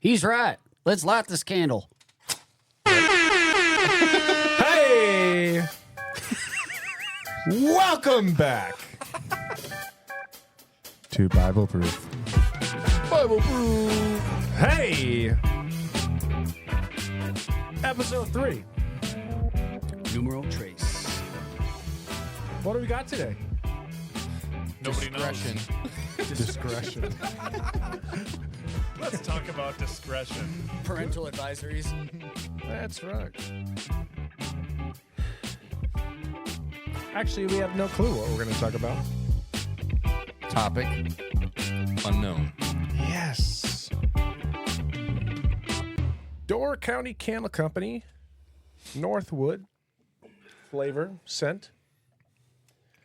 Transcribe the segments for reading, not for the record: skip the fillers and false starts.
He's right. Let's light this candle. Hey! Welcome back to Bible Proof. Bible Proof. Hey! Episode 3. Numeral trace. What do we got today? Nobody Discretion. Discretion. Let's talk about discretion. Parental advisories. That's right. Actually, we have no clue what we're going to talk about. Topic unknown. Yes. Door County Candle Company, Northwood, flavor, scent.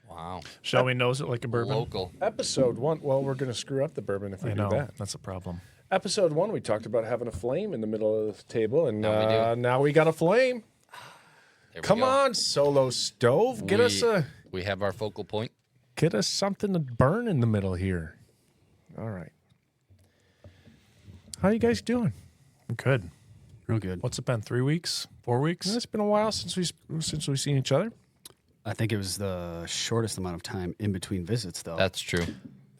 Wow. Shall we nose it like a bourbon? Local. Episode 1. Well, we're going to screw up the bourbon if we I do know. that. That's a problem. Episode 1, we talked about having a flame in the middle of the table, and Now we do. now we got a flame. There we Come go. on, Solo Stove, get We have our focal point. us something to burn in the middle here. All right. How you guys doing? Good. Real good. What's it been? 3 weeks? 4 weeks? It's been a while since we've seen each other. I think it was the shortest amount of time in between visits, though. That's true.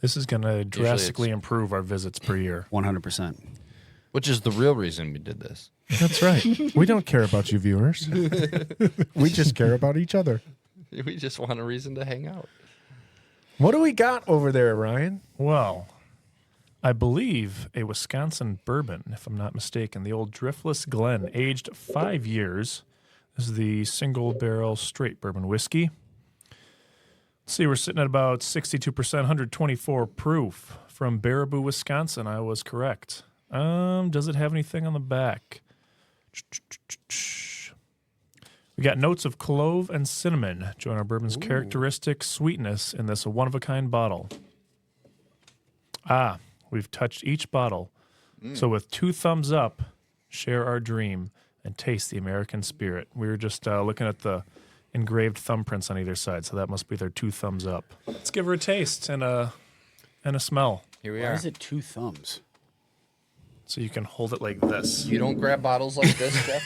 This is going to drastically improve our visits per year. 100%. Which is the real reason we did this. That's right. We don't care about you viewers. We just care about each other. We just want a reason to hang out. What do we got over there, Ryan? Well, I believe a Wisconsin bourbon, if I'm not mistaken, the old Driftless Glen, aged 5 years. This is the single barrel straight bourbon whiskey. Let's see, we're sitting at about 62%, 124 proof from Baraboo, Wisconsin. I was correct. Does it have anything on the back? We got notes of clove and cinnamon. Join our bourbon's characteristic sweetness in this one-of-a-kind bottle. We've touched each bottle. So with 2 thumbs up, share our dream and taste the American spirit. We were just looking at the engraved thumbprints on either side, so that must be their 2 thumbs up. Let's give her a taste and a smell. Here we Why are. is it 2 thumbs? So you can hold it like this. You don't grab bottles like this, Jeff?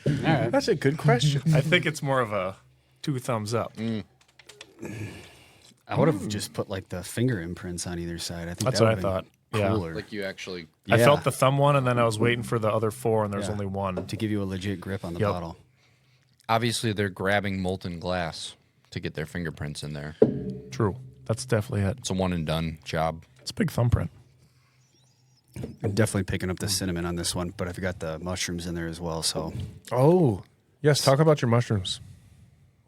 All right. That's a good question. I think it's more of a 2 thumbs up. I would have just put like the finger imprints on either side. I think That's that what I would've thought. been Yeah. cooler Like you actually... I Yeah. felt the thumb one, and then I was waiting for the other 4, and there's Yeah. only one. to give you a legit grip on the Yep. bottle. Obviously, they're grabbing molten glass to get their fingerprints in there. True. That's definitely it. It's a one-and-done job. It's a big thumbprint. I'm definitely picking up the cinnamon on this one, but I've got the mushrooms in there as well. So, Oh, yes. Talk about your mushrooms.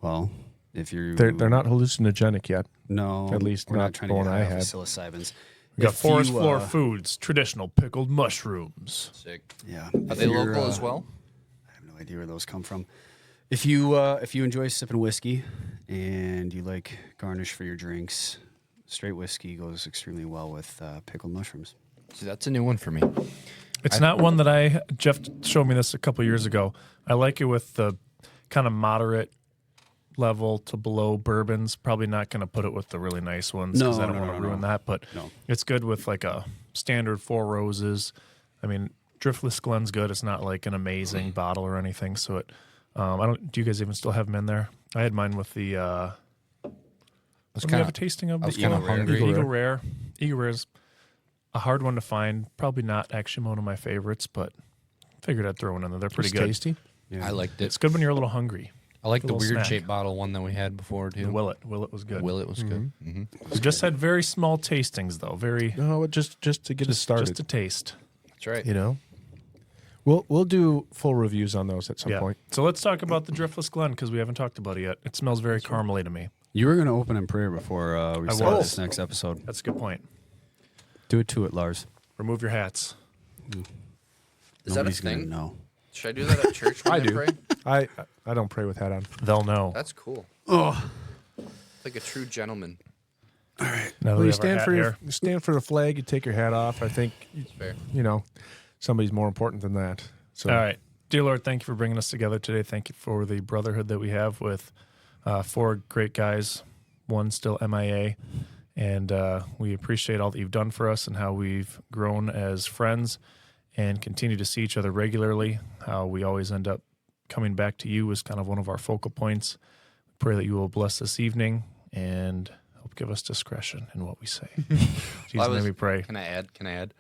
well, if you're They're not hallucinogenic yet. no, at least we're not not trying the to one get I high off had. of psilocybins. We got If Forest you, Floor Foods, traditional pickled mushrooms. Sick. Yeah, Are they local as well? I have no idea where those come from. If you enjoy sipping whiskey and you like garnish for your drinks, straight whiskey goes extremely well with pickled mushrooms. See, that's a new one for me. It's not one that Jeff showed me this a couple years ago. I like it with the kind of moderate level to below bourbons. Probably not going to put it with the really nice ones because I don't want to ruin that. But No. it's good with like a standard 4 Roses. I mean, Driftless Glen's good. It's not like an amazing bottle or anything. So it, I don't. Do you guys even still have them in there? I had mine with the. What do we have a tasting of? I was before? kinda hungry. Eagle Rare. Eagle Rare's a hard one to find. Probably not actually one of my favorites, but figured I'd throw one in there. They're pretty It's good. tasty. I liked it. It's good when you're a little hungry. I like the little snack. weird-shaped bottle one that we had before, too. Willet was good. Willet was good. Mm-hmm. We just had very small tastings though. Very No, just to get it started. just a taste. That's right. You know, we'll do full reviews on those at some point. So let's talk about the Driftless Glen because we haven't talked about it yet. It smells very caramely to me. You were going to open in prayer before we start was. this next episode. That's a good point. Do it to it, Lars. Remove your hats. Is Nobody's that a gonna thing? know. Should I do that at church when I I do. pray? I don't pray with hat on. They'll know. That's cool. Oh, Like a true gentleman. Now that Well, we you have our hat here. stand for the flag. You take your hat off. I think It's fair. somebody's more important than that. So All right. Dear Lord, thank you for bringing us together today. Thank you for the brotherhood that we have with 4 great guys, one still MIA. And we appreciate all that you've done for us and how we've grown as friends and continue to see each other regularly, how we always end up coming back to you as kind of one of our focal points. Pray that you will bless this evening and help give us discretion in what we say. Jesus' name we pray. Can I add?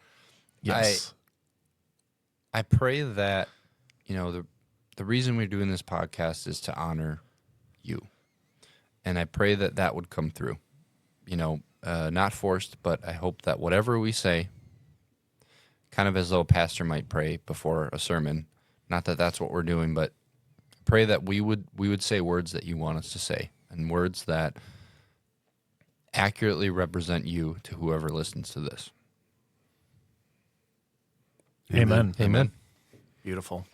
Yes. I pray that, the reason we're doing this podcast is to honor you. And I pray that that would come through. Not forced, but I hope that whatever we say, kind of as though a pastor might pray before a sermon, not that that's what we're doing, but pray that we would say words that you want us to say and words that accurately represent you to whoever listens to this. Amen. Amen. Beautiful.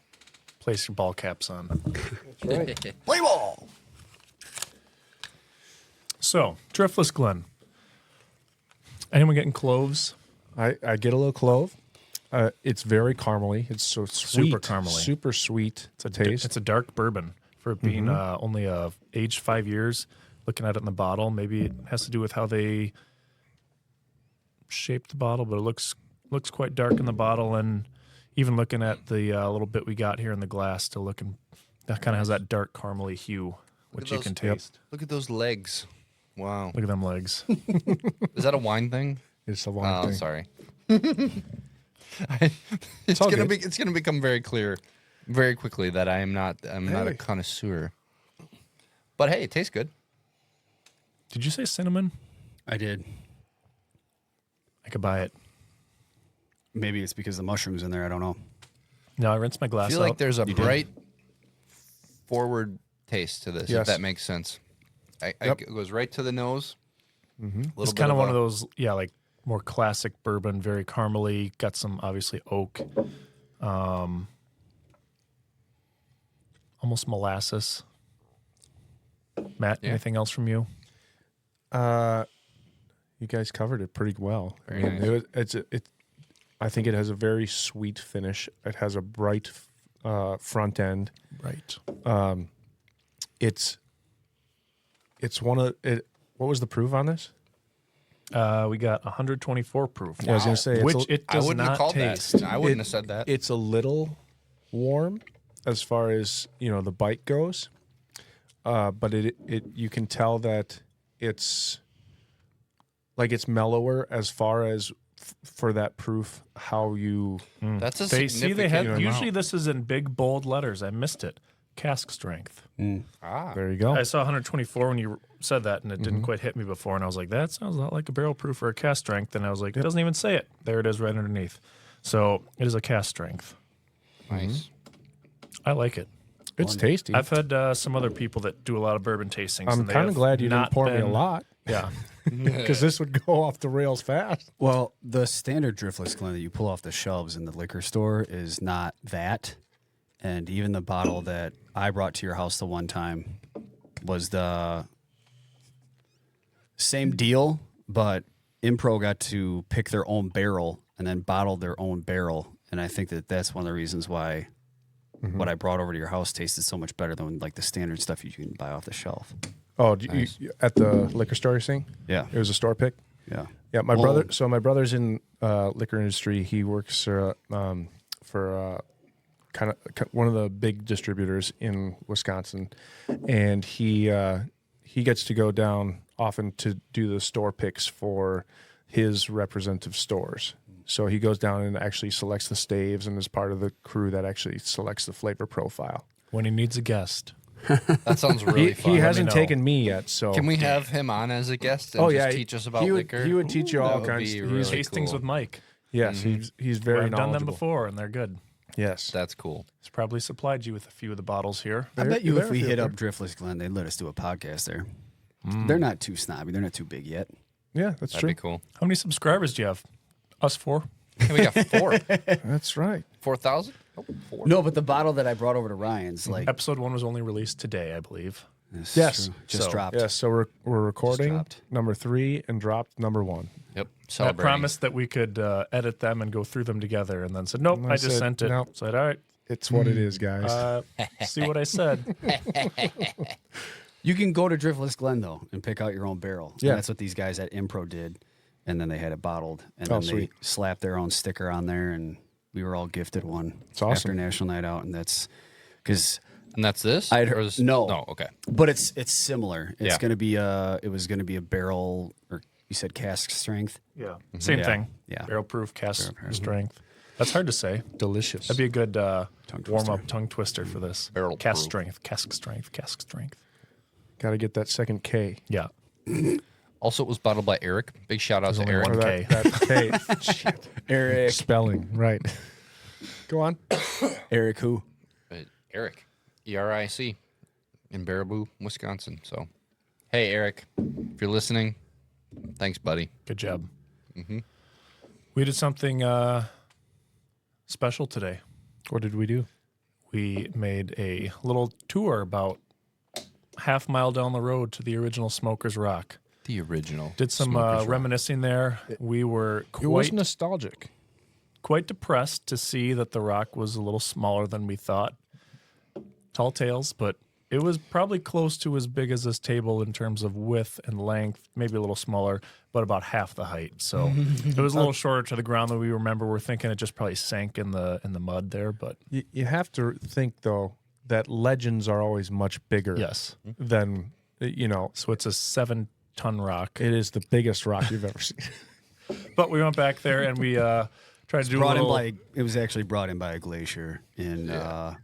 Place your ball caps on. That's right. Play ball. So, Driftless Glen. Anyone getting cloves? I get a little clove. It's very caramely. It's so sweet. Super caramely. Super sweet to taste. It's a dark bourbon for it being only aged 5 years. Looking at it in the bottle, maybe it has to do with how they shaped the bottle, but it looks quite dark in the bottle. And even looking at the little bit we got here in the glass, still looking, that kind of has that dark caramely hue, which you can taste. Look at those legs. Wow. Look at them legs. Is that a wine thing? It's a wine thing. Sorry. It's all good. It's gonna become very clear very quickly that I'm not a connoisseur. But hey, it tastes good. Did you say cinnamon? I did. I could buy it. Maybe it's because the mushrooms in there. I don't know. No, I rinsed my glass I feel out. like there's a bright forward taste to this, Yes. if that makes sense. It goes right to the nose. It's kind of one of those, like more classic bourbon, very caramely, got some obviously oak, almost molasses. Matt, anything else from you? You guys covered it pretty well. Very nice. I think it has a very sweet finish. It has a bright front end. Right. It's one of it. What was the proof on this? We got 124 proof. Yeah, I was going to say, Which it I does wouldn't have not called taste. that. I wouldn't have said that. It's a little warm as far as the bite goes, but it you can tell that it's mellower as far as for that proof. How you That's a They significant have amount. usually this is in big bold letters. I missed it. Cask strength. there you go. I saw 124 when you said that, and it didn't quite hit me before. And I was like, that sounds a lot like a barrel proof or a cask strength. And I was like, it doesn't even say it. There it is right underneath. So it is a cask strength. Nice. I like it. It's tasty. I've had some other people that do a lot of bourbon tastings. I'm and they kind of have glad you didn't not pour me a been- lot Yeah. because this would go off the rails fast. Well, the standard Driftless Glen that you pull off the shelves in the liquor store is not that. And even the bottle that I brought to your house the one time was the same deal, but Impro got to pick their own barrel and then bottled their own barrel. And I think that that's one of the reasons why what I brought over to your house tasted so much better than like the standard stuff you can buy off the shelf. Oh, at the liquor store, you're saying? Yeah. It was a store pick. Yeah. Yeah, my brother. So my brother's in liquor industry. He works for kind of one of the big distributors in Wisconsin, and he gets to go down often to do the store picks for his representative stores. So he goes down and actually selects the staves and is part of the crew that actually selects the flavor profile. When he needs a guest. That sounds really fun. He hasn't know. taken me yet, so Can we have him on as a guest and just teach us about he would, liquor? He would teach you That all would kinds. be He's, really Tastings cool. with Mike. yes, he's very I've done them knowledgeable. before, and they're good. Yes, That's cool. He's probably supplied you with a few of the bottles here. I bet you They're if we a hit filter. up Driftless Glen, they'd let us do a podcast there. They're not too snobby. They're not too big yet. yeah, that's That'd true. be cool. How many subscribers do you have? Us 4? Hey, we got 4. That's right. 4,000? Oh, 4. No, but the bottle that I brought over to Ryan's, like, Episode 1 was only released today, I believe. this Yes. just So, dropped. Yes, so we're recording dropped. number 3 and dropped number 1. Yep. I Celebrating. promised that we could edit them and go through them together, and then said, nope, And I I just said, sent it. nope. Said, all right, It's what it is, guys. see what I said. You can go to Driftless Glen though and pick out your own barrel. Yeah. And that's what these guys at Impro did, and then they had it bottled, and then sweet. they slapped their own sticker on there, and we were all gifted one It's awesome. after National Night Out, and that's because. And that's this? I'd Or heard, is- no, okay. but it's similar. It's Yeah. gonna be it was gonna be a barrel, or you said cask strength. Yeah. Same Yeah. thing. Yeah. Barrel proof, cast strength. That's hard to say. Delicious. That'd be a good warm twister. up tongue twister for this. Barrel cask proof. strength, cask strength, cask strength. Got to get that second K. Yeah. Also, it was bottled by Eric. Big shout out There's to only Eric. one Or K. that K. Shit. Eric, Spelling, right. Go on. Eric, who? Eric, ERIC, in Baraboo, Wisconsin. So, hey, Eric, if you're listening, thanks, buddy. Good job. We did something special today. What did we do? We made a little tour about half mile down the road to the original Smoker's Rock. The original. Did some Smoker's Rock. reminiscing there. We were It was quite nostalgic. quite depressed to see that the rock was a little smaller than we thought. Tall tales, but it was probably close to as big as this table in terms of width and length, maybe a little smaller, but about half the height. So it was a little shorter to the ground than we remember. We're thinking it just probably sank in the mud there, but You have to think, though, that legends are always much bigger yes. than, So it's a 7-ton rock. it is the biggest rock you've ever seen. But we went back there and we tried to do a Brought in little. by it was actually brought in by a glacier in Ice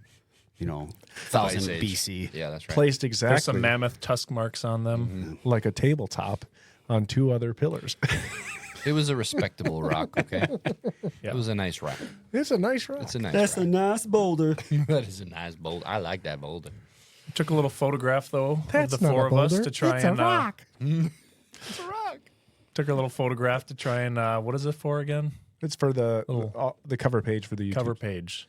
1000 Age. BC. Yeah, that's right. Placed There's some exactly mammoth tusk marks on them. like a tabletop on two other pillars. It was a respectable rock, okay? Yeah. It was a nice rock. It's a nice rock. It's a nice That's a rock. nice boulder. That is a nice boulder. I like that boulder. Took a little photograph though That's of the not four a of us boulder. to try It's and a rock. It's a rock. took a little photograph to try and what is it for again? It's for the Little- the cover page for the YouTube. Cover page.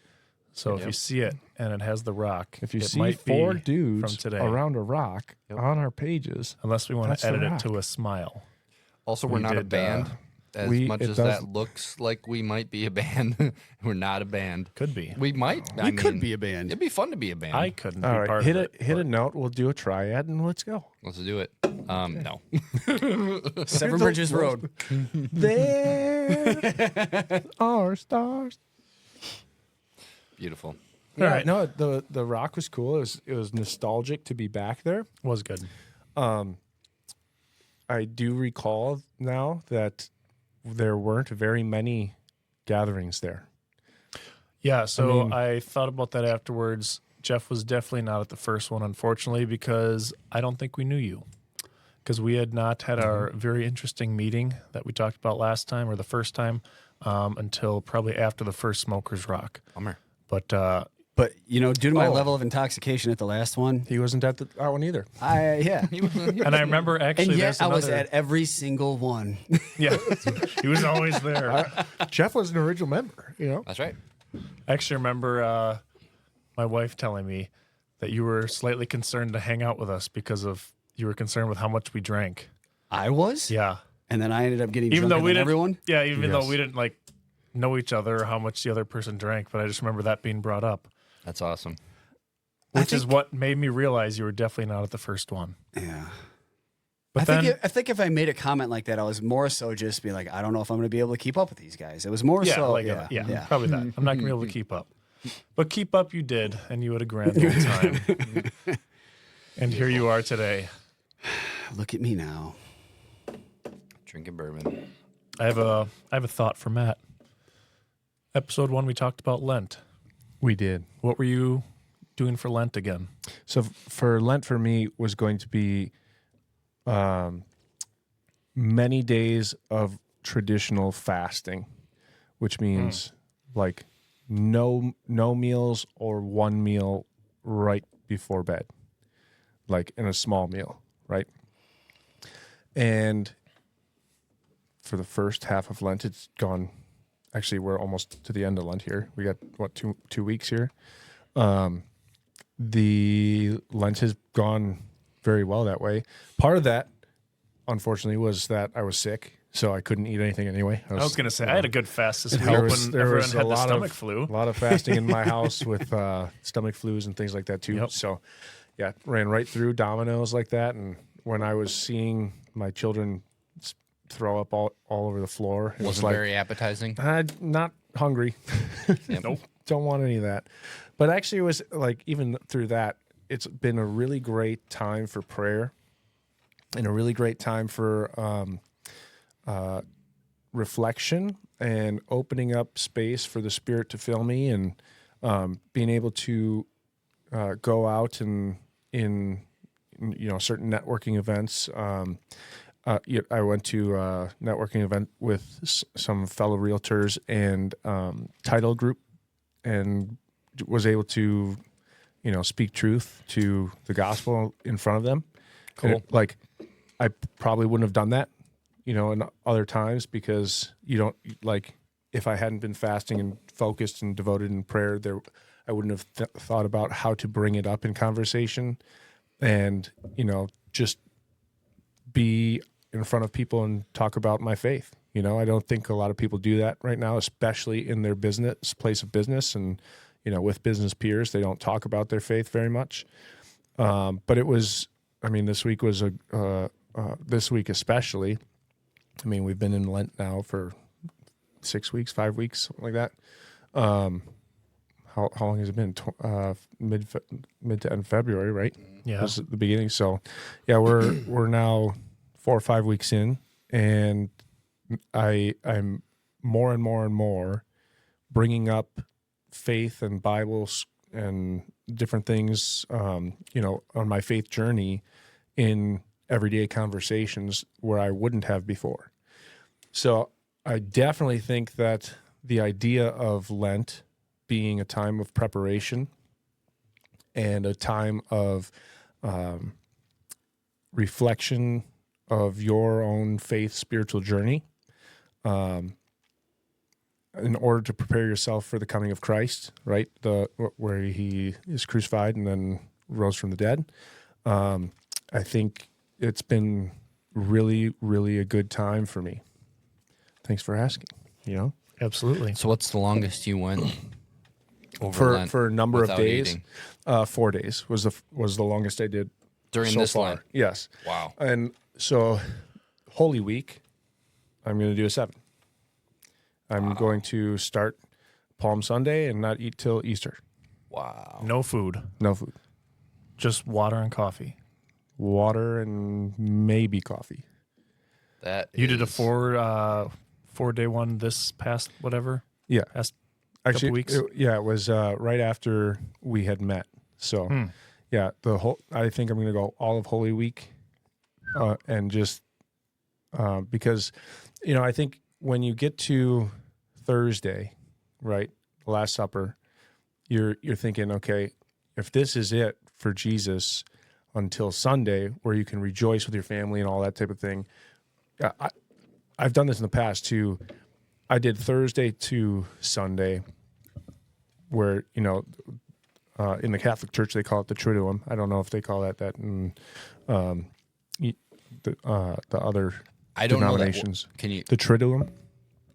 So if you see it and it has the rock, If you it see might four be dudes from today, around a rock on our pages, unless we want That's to the edit it rock. to a smile. Also, we're We not a did, band. As much it as does- that looks like we might be a band, we're not a band. Could be. We might. We could be a band. It'd be fun to be a band. I couldn't all be right, part hit of a it. hit a but note. We'll do a triad and let's go. Let's do it. No. Seven Bridges Road. There are stars. Beautiful. Yeah, right. no, the rock was cool. It was nostalgic to be back there. was good. I do recall now that there weren't very many gatherings there. Yeah, so mean- I thought about that afterwards. Jeff was definitely not at the first one, unfortunately, because I don't think we knew you. Because we had not had our very interesting meeting that we talked about last time or the first time until probably after the first Smoker's Rock. Bummer. But But due to my Oh. level of intoxication at the last one, He wasn't at that one either. and I remember and actually yet there's I was another- at every single one. yeah, he was always there. Jeff was an original member. That's right. I actually remember my wife telling me that you were slightly concerned to hang out with us because of you were concerned with how much we drank. I was, Yeah, and then I ended up getting even drunker though we than didn't. everyone. Yeah, even though Yes. we didn't know each other or how much the other person drank, but I just remember that being brought up, That's awesome. which is what made me realize you were definitely not at the first one. Yeah. But I then, think if I made a comment like that, I was more so just being like, I don't know if I'm going to be able to keep up with these guys. It was more yeah, so, yeah, probably that. I'm not gonna be able to keep up, but keep up you did, and you had a grand old time. And here you are today. Look at me now. Drinking bourbon. I have a thought for Matt. Episode 1, we talked about Lent. We did. What were you doing for Lent again? So for Lent for me was going to be many days of traditional fasting, which means like no meals or one meal right before bed, like in a small meal, right? And for the first half of Lent, it's gone. Actually, we're almost to the end of Lent here. We got two weeks here. The Lent has gone very well that way. Part of that, unfortunately, was that I was sick, so I couldn't eat anything anyway. I was going to say, I had a good fast this week There when was everyone a had the lot stomach of flu. a lot of fasting in my house with stomach flus and things like that too. Yep. So, ran right through Domino's like that. And when I was seeing my children throw up all over the floor, it was Wasn't like, very appetizing. I'm not hungry. Yep. Nope. Don't want any of that. But actually, it was like, even through that, it's been a really great time for prayer and a really great time for reflection and opening up space for the Spirit to fill me, and being able to go out and in certain networking events. I went to a networking event with some fellow realtors and title group, and was able to, speak truth to the gospel in front of them. Cool. And I probably wouldn't have done that, in other times, because you don't, like, if I hadn't been fasting and focused and devoted in prayer, I wouldn't have thought about how to bring it up in conversation and, just be in front of people and talk about my faith. I don't think a lot of people do that right now, especially in their place of business, and, with business peers, they don't talk about their faith very much. But it was, this week was this week especially. We've been in Lent now for 6 weeks, 5 weeks, something like that. How long has it been? Mid to end February, right? Yeah. Was the beginning. So, yeah, we're now 4 or 5 weeks in, and I'm more and more and more bringing up faith and Bibles and different things, on my faith journey in everyday conversations where I wouldn't have before. So I definitely think that the idea of Lent being a time of preparation and a time of reflection of your own faith spiritual journey, in order to prepare yourself for the coming of Christ, right? Where he is crucified and then rose from the dead. I think it's been really, really a good time for me. Thanks for asking. Absolutely. So what's the longest you went over Lent for a number of without days? eating? 4 days was the longest I did During so this far. Lent? Yes. Wow. And so Holy Week, I'm going to do a 7. I'm going to start Palm Sunday and not eat till Easter. Wow. No food, No food. just water and coffee. Water and maybe coffee. You did a 4-day one this past whatever? Yeah. Past Actually, couple weeks? it was right after we had met. So, yeah, I think I'm going to go all of Holy Week, and just because, I think when you get to Thursday, right, the Last Supper, you're thinking, okay, if this is it for Jesus until Sunday, where you can rejoice with your family and all that type of thing. I've done this in the past too. I did Thursday to Sunday, where in the Catholic Church they call it the Triduum. I don't know if they call that in the other I don't denominations. know that. Can you The Triduum.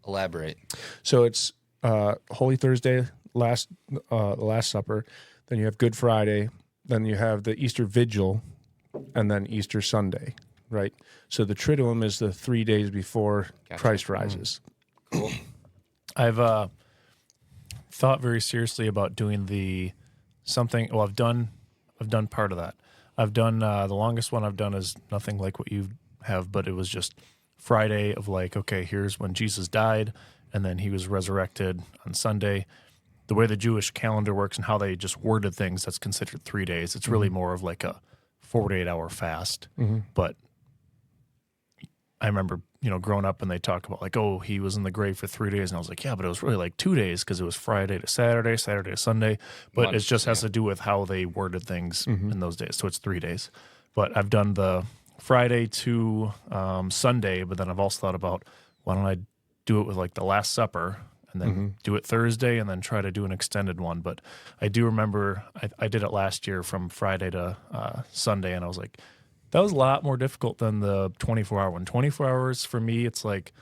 elaborate? So it's Holy Thursday, Last Supper. Then you have Good Friday. Then you have the Easter Vigil, and then Easter Sunday. Right. So the Triduum is the 3 days before Christ rises. Cool. I've thought very seriously about doing something. Well, I've done part of that. I've done the longest one I've done is nothing like what you have, but it was just Friday of like, okay, here's when Jesus died, and then he was resurrected on Sunday. The way the Jewish calendar works and how they just worded things, that's considered 3 days. It's really more of like a 48 hour fast. But I remember, growing up and they talk about like, oh, he was in the grave for 3 days. And I was like, yeah, but it was really like 2 days because it was Friday to Saturday, Saturday to Sunday. But it just has to do with how they worded things in those days. So it's 3 days. But I've done the Friday to Sunday, but then I've also thought about, why don't I do it with like the Last Supper and then do it Thursday and then try to do an extended one. But I do remember I did it last year from Friday to Sunday, and I was like, that was a lot more difficult than the 24-hour one. 24 hours for me, it's like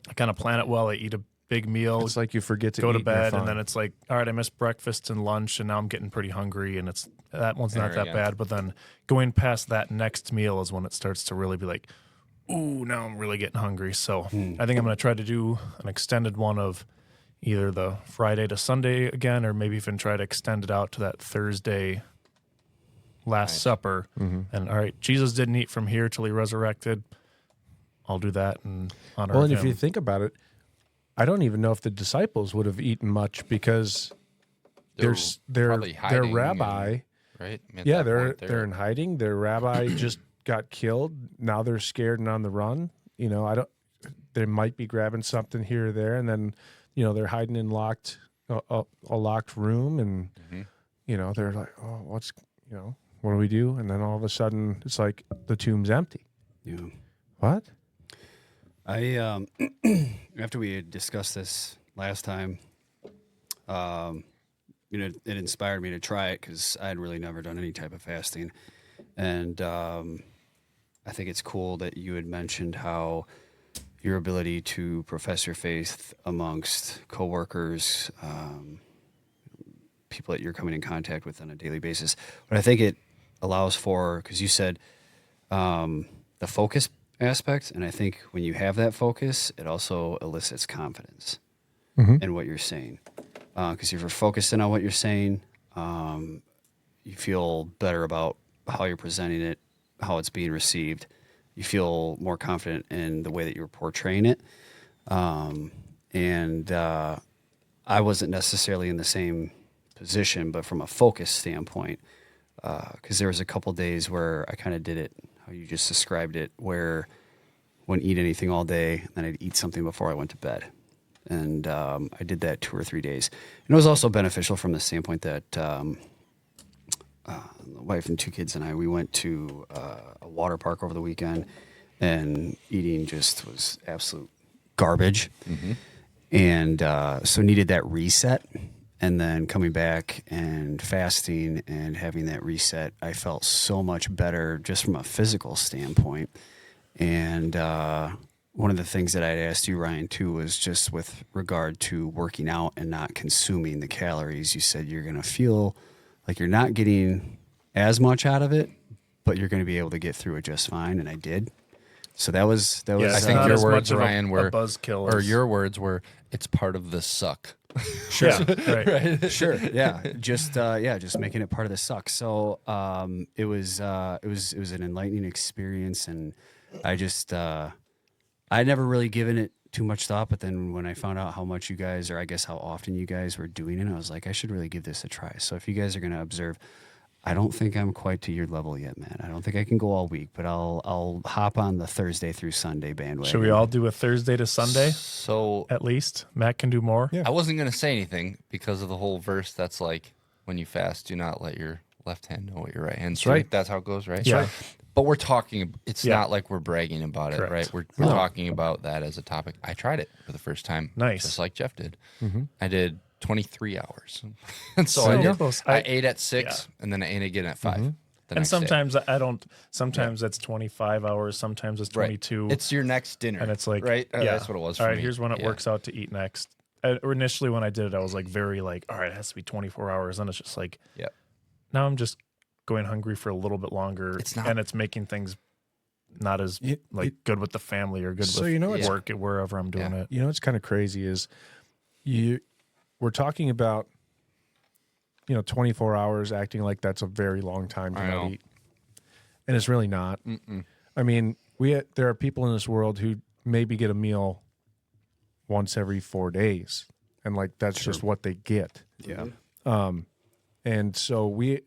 I kind of plan it well. I eat a big meal, It's like you forget to go eat to and you're bed, fine. and then it's like, all right, I missed breakfast and lunch, and now I'm getting pretty hungry, and that one's not There that again. bad. But then going past that next meal is when it starts to really be like, ooh, now I'm really getting hungry. So I think I'm going to try to do an extended one of either the Friday to Sunday again, or maybe even try to extend it out to that Thursday Last Supper. And all right, Jesus didn't eat from here till he resurrected. I'll do that and honor Well, and him. if you think about it, I don't even know if the disciples would have eaten much because They're their probably hiding rabbi, and- right? At yeah, that point, they're in hiding. Their rabbi just got killed. Now they're scared and on the run. You know, they might be grabbing something here or there, and then, you know, they're hiding in a locked room, and you know, they're like, oh, what do we do? And then all of a sudden, it's like the tomb's empty. Yeah. What? I after we had discussed this last time, you know, it inspired me to try it because I had really never done any type of fasting, and I think it's cool that you had mentioned how your ability to profess your faith amongst coworkers, people that you're coming in contact with on a daily basis. But I think it allows for, because you said the focus aspect, and I think when you have that focus, it also elicits confidence in what you're saying. Because if you're focused in on what you're saying, you feel better about how you're presenting it, how it's being received. You feel more confident in the way that you're portraying it. And I wasn't necessarily in the same position, but from a focus standpoint, because there was a couple days where I kind of did it how you just described it, where I wouldn't eat anything all day, then I'd eat something before I went to bed. And I did that 2 or 3 days. And it was also beneficial from the standpoint that the wife and 2 kids and I, we went to a water park over the weekend, and eating just was absolute garbage. And so needed that reset. And then coming back and fasting and having that reset, I felt so much better just from a physical standpoint. And one of the things that I'd asked you, Ryan, too, was just with regard to working out and not consuming the calories. You said you're going to feel like you're not getting as much out of it, but you're going to be able to get through it just fine. And I did. So that was. Yeah, I it's think not your as words, much of Ryan, were a buzzkill, or your words were, it's part of the suck. Sure, right. Sure. Yeah. Just making it part of the suck. So it was an enlightening experience, and I just I'd never really given it too much thought, but then when I found out how much you guys, or I guess how often you guys were doing it, I was like, I should really give this a try. So if you guys are going to observe, I don't think I'm quite to your level yet, man. I don't think I can go all week, but I'll hop on the Thursday through Sunday bandwagon. Should we all do a Thursday to Sunday So at least? Matt can do more. Yeah. I wasn't going to say anything because of the whole verse that's like, when you fast, do not let your left hand know what your right hand's doing. right. That's how it goes, right? Yeah. But we're talking, it's Yeah. not like we're bragging about it, Correct. right? We're talking about that as a topic. I tried it for the first time. Nice. Just like Jeff did. I did 23 hours. And so So I close. I ate at 6 and then I ate again at 5. the And next day. sometimes I don't. Sometimes it's 25 hours. Sometimes it's 22. It's your next dinner. and it's like, right? yeah, That's what it was for All right, me. here's when it Yeah. works out to eat next. Initially, when I did it, I was like very like, all right, it has to be 24 hours. And it's just like, Yeah. now I'm just going hungry for a little bit longer. It's not- and it's making things not as good with the family or good So with you know what's- work at wherever I'm doing it. You know what's kind of crazy is we're talking about 24 hours, acting like that's a very long time to I not know. eat, and it's really not. I mean, there are people in this world who maybe get a meal once every 4 days, and like that's just what they get. Yeah. And so we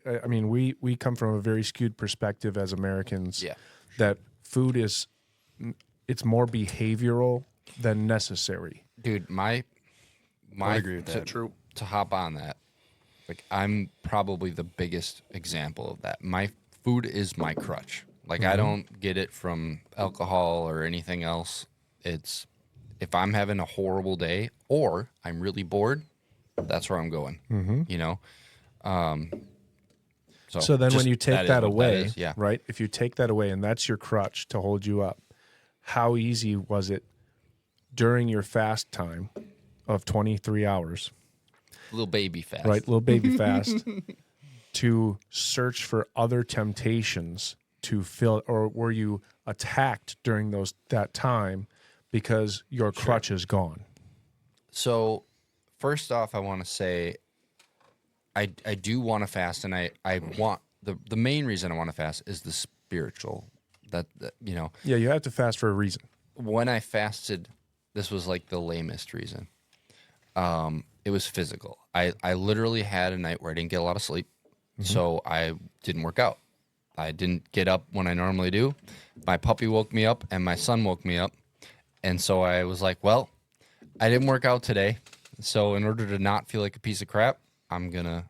come from a very skewed perspective as Americans. Yeah. That food it's more behavioral than necessary. Dude, my agree with that. To hop on that, like I'm probably the biggest example of that. My food is my crutch. Like I don't get it from alcohol or anything else. It's if I'm having a horrible day or I'm really bored, that's where I'm going. You know. So then when just you take is that what away, is, yeah. right? If you take that away and that's your crutch to hold you up, how easy was it during your fast time of 23 hours, Little baby fast. right? Little baby fast to search for other temptations to fill, or were you attacked during that time because your crutch is gone? So, first off, I want to say I do want to fast, and I want the main reason I want to fast is the spiritual. That you know. Yeah, you have to fast for a reason. When I fasted, this was like the lamest reason. It was physical. I literally had a night where I didn't get a lot of sleep, so I didn't work out. I didn't get up when I normally do. My puppy woke me up, and my son woke me up, and so I was like, well, I didn't work out today, so in order to not feel like a piece of crap, I'm gonna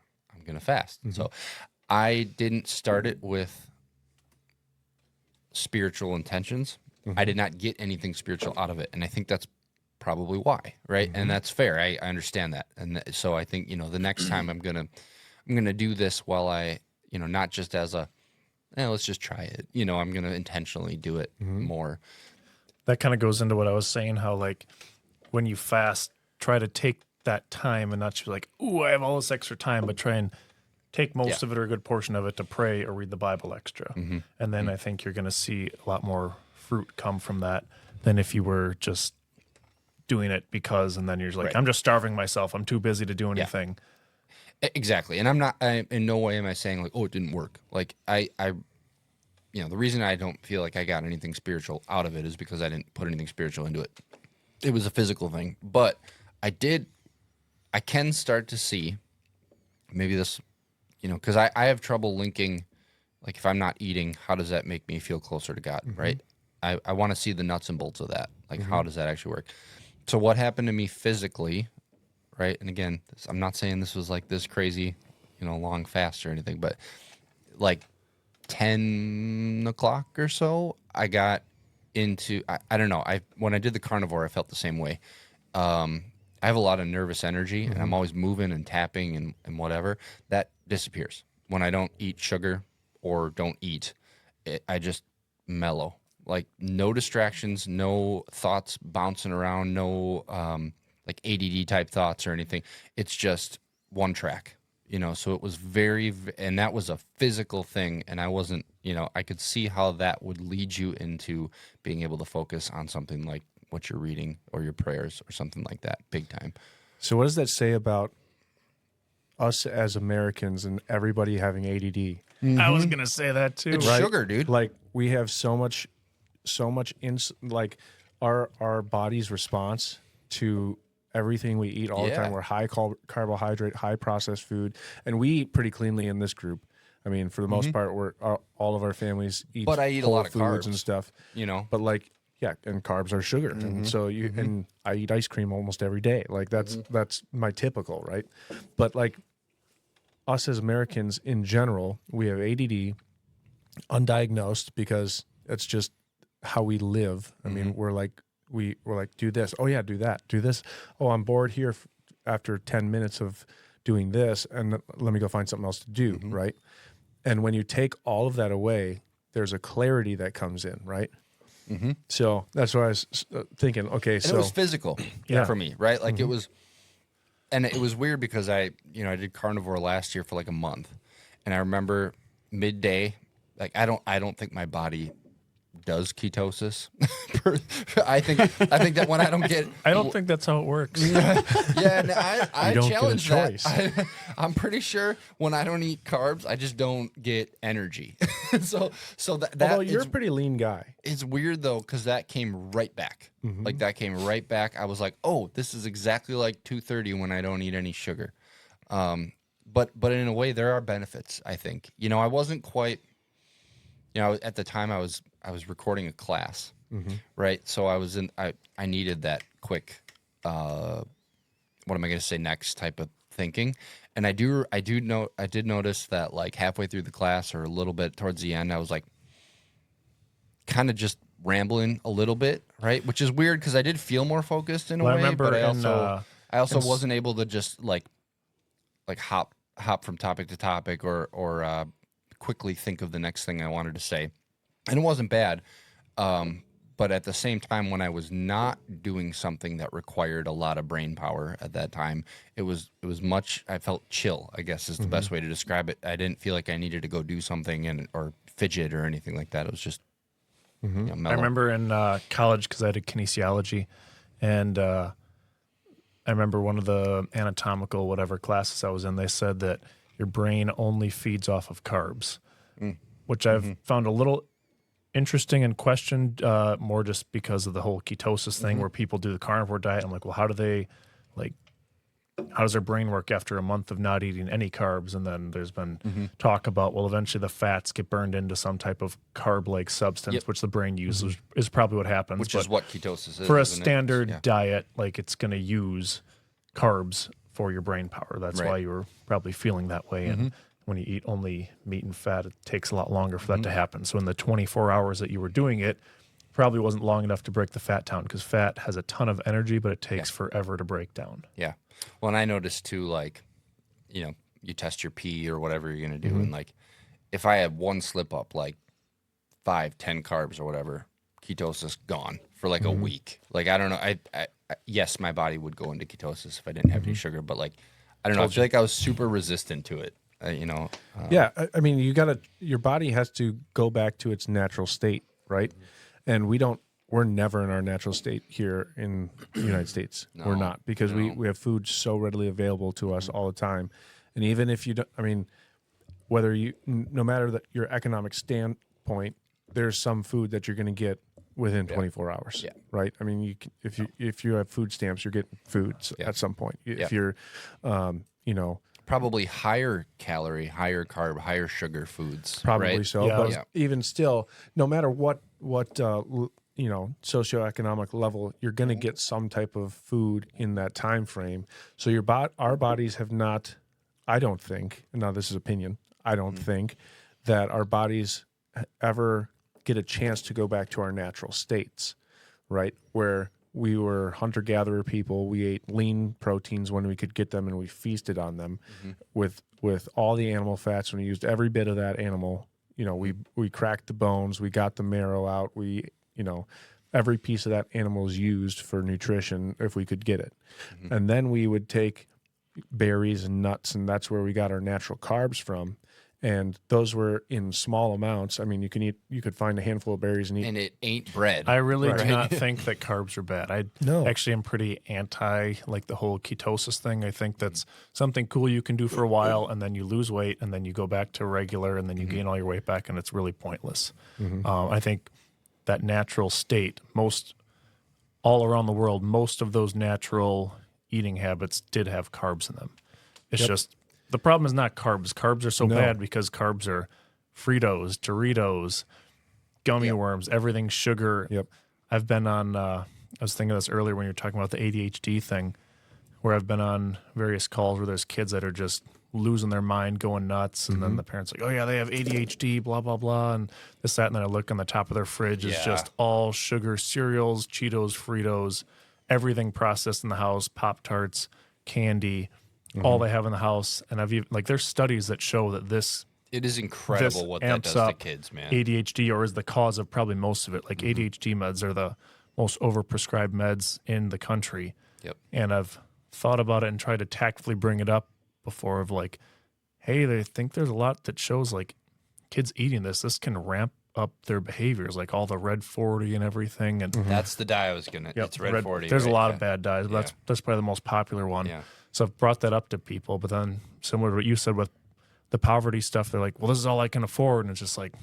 fast. So I didn't start it with spiritual intentions. I did not get anything spiritual out of it, and I think that's probably why, right? And that's fair. I understand that, and so I think the next time I'm gonna do this while I not just as a let's just try it. I'm gonna intentionally do it more. That kind of goes into what I was saying, how like when you fast, try to take that time and not just be like, ooh, I have all this extra time, but try and take most of it or a good portion of it to pray or read the Bible extra. And then I think you're going to see a lot more fruit come from that than if you were just doing it because, and then you're just like, I'm just starving myself. I'm too busy to do anything. Exactly. And in no way am I saying like, oh, it didn't work. Like I the reason I don't feel like I got anything spiritual out of it is because I didn't put anything spiritual into it. It was a physical thing, but I can start to see maybe this, because I have trouble linking, like if I'm not eating, how does that make me feel closer to God, right? I want to see the nuts and bolts of that. Like, how does that actually work? So what happened to me physically, right? And again, I'm not saying this was like this crazy, long fast or anything, but like 10 o'clock or so, I got into, I don't know. When I did the carnivore, I felt the same way. I have a lot of nervous energy, and I'm always moving and tapping and whatever. That disappears when I don't eat sugar or don't eat. I just mellow. Like no distractions, no thoughts bouncing around, no like ADD type thoughts or anything. It's just one track, So it was and that was a physical thing, and I wasn't, I could see how that would lead you into being able to focus on something like what you're reading or your prayers or something like that, big time. So what does that say about us as Americans and everybody having ADD? I was going to say that too. It's sugar, dude. Like we have so much like our body's response to everything we eat all the time. We're high carbohydrate, high processed food, and we eat pretty cleanly in this group. I mean, for the most part, all of our families eat. But I eat a lot of foods carbs and stuff. But like, yeah, and carbs are sugar, and so and I eat ice cream almost every day. Like that's my typical, right? But like us as Americans in general, we have ADD, undiagnosed because it's just how we live. I mean, we're like do this. Oh yeah, do that. Do this. Oh, I'm bored here after 10 minutes of doing this, and let me go find something else to do, right? And when you take all of that away, there's a clarity that comes in, right? So that's what I was thinking. Okay, and so it was physical for me, right? Like it was, and it was weird because I did carnivore last year for like a month, and I remember midday, like I don't think my body does ketosis. I think that when I don't get, I don't think that's how it works. and I don't challenge get a choice. that. I'm pretty sure when I don't eat carbs, I just don't get energy. so that although you're a pretty lean guy. It's weird though, because that came right back. Like that came right back. I was like, oh, this is exactly like 2:30 when I don't eat any sugar. But in a way, there are benefits. I think I wasn't quite. At the time I was recording a class, right? So I needed that quick. What am I going to say next? Type of thinking, and I did notice that like halfway through the class or a little bit towards the end, I was like, kind of just rambling a little bit, right? Which is weird because I did feel more focused in a way, but I also wasn't able to just like hop from topic to topic or quickly think of the next thing I wanted to say. And it wasn't bad, but at the same time, when I was not doing something that required a lot of brain power at that time, it was much. I felt chill, I guess is the best way to describe it. I didn't feel like I needed to go do something or fidget or anything like that. It was just mellow. I remember in college, because I did kinesiology, and I remember one of the anatomical whatever classes I was in, they said that your brain only feeds off of carbs, which I've found a little interesting and questioned more just because of the whole ketosis thing where people do the carnivore diet. I'm like, well, how does their brain work after a month of not eating any carbs? And then there's been talk about, well, eventually the fats get burned into some type of carb-like substance, which the brain uses, is probably what happens. Which is what ketosis is. For a isn't it? standard diet, like it's going to use carbs for your brain power. That's why you were probably feeling that way. And when you eat only meat and fat, it takes a lot longer for that to happen. So in the 24 hours that you were doing it, probably wasn't long enough to break the fat down, because fat has a ton of energy, but it takes forever to break down. Yeah. Well, and I noticed too, like, you test your pee or whatever you're going to do. And like, if I had one slip up, like 5-10 carbs or whatever, ketosis gone for like a week. Like, I don't know. I yes, my body would go into ketosis if I didn't have any sugar, but like, I don't know. I feel like I was super resistant to it. Yeah, I mean, your body has to go back to its natural state, right? And we're never in our natural state here in the United States. We're not, because we have food so readily available to us all the time. And even if you don't, I mean, no matter your economic standpoint, there's some food that you're going to get within 24 hours, right? I mean, if you have food stamps, you're getting foods at some point. If you're, probably higher calorie, higher carb, higher sugar foods. Probably right? so. Yeah. But even still, no matter what socioeconomic level, you're going to get some type of food in that time frame. So our bodies have not, I don't think, now this is opinion, I don't think that our bodies ever get a chance to go back to our natural states, right? Where we were hunter-gatherer people. We ate lean proteins when we could get them, and we feasted on them with all the animal fats. And we used every bit of that animal. We cracked the bones. We got the marrow out. Every piece of that animal is used for nutrition if we could get it. And then we would take berries and nuts, and that's where we got our natural carbs from. And those were in small amounts. I mean, you could find a handful of berries and eat. And it ain't bread. I really do not think that carbs are bad. I No. actually am pretty anti like the whole ketosis thing. I think that's something cool you can do for a while, and then you lose weight, and then you go back to regular, and then you gain all your weight back, and it's really pointless. I think that natural state, all around the world, most of those natural eating habits did have carbs in them. It's just, the problem is not carbs. Carbs are so bad because carbs are Fritos, Doritos, gummy worms, everything sugar. Yep. I've been on, I was thinking of this earlier when you were talking about the ADHD thing, where I've been on various calls where there's kids that are just losing their mind, going nuts, and then the parents are like, oh yeah, they have ADHD, blah, blah, blah, and this, that, and then I look on the top of their fridge, it's just all sugar cereals, Cheetos, Fritos, everything processed in the house, Pop-Tarts, candy, all they have in the house. And I've even, like, there's studies that show that it is incredible what that does to kids, man. ADHD, or is the cause of probably most of it. Like ADHD meds are the most overprescribed meds in the country. Yep. And I've thought about it and tried to tactfully bring it up before of like, hey, they think there's a lot that shows like kids eating this can ramp up their behaviors, like all the Red 40 and everything. And That's the dye I was going to, it's Red 40. There's right? a lot of bad dyes, but that's probably the most popular one. Yeah. So I've brought that up to people, but then similar to what you said with the poverty stuff, they're like, well, this is all I can afford. And it's just like,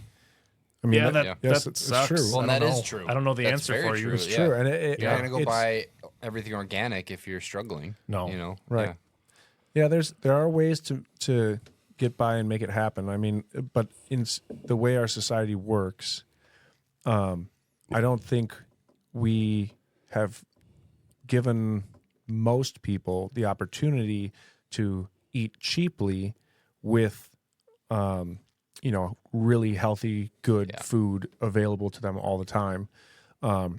I mean, that it's sucks. true. Well, I that don't is know. true. I don't know the That's answer very for you. true. It's true. And you're not going to go it's- buy everything organic if you're struggling. No. Right. Yeah, there are ways to get by and make it happen. I mean, but in the way our society works, I don't think we have given most people the opportunity to eat cheaply with, really healthy, good food available to them all the time. I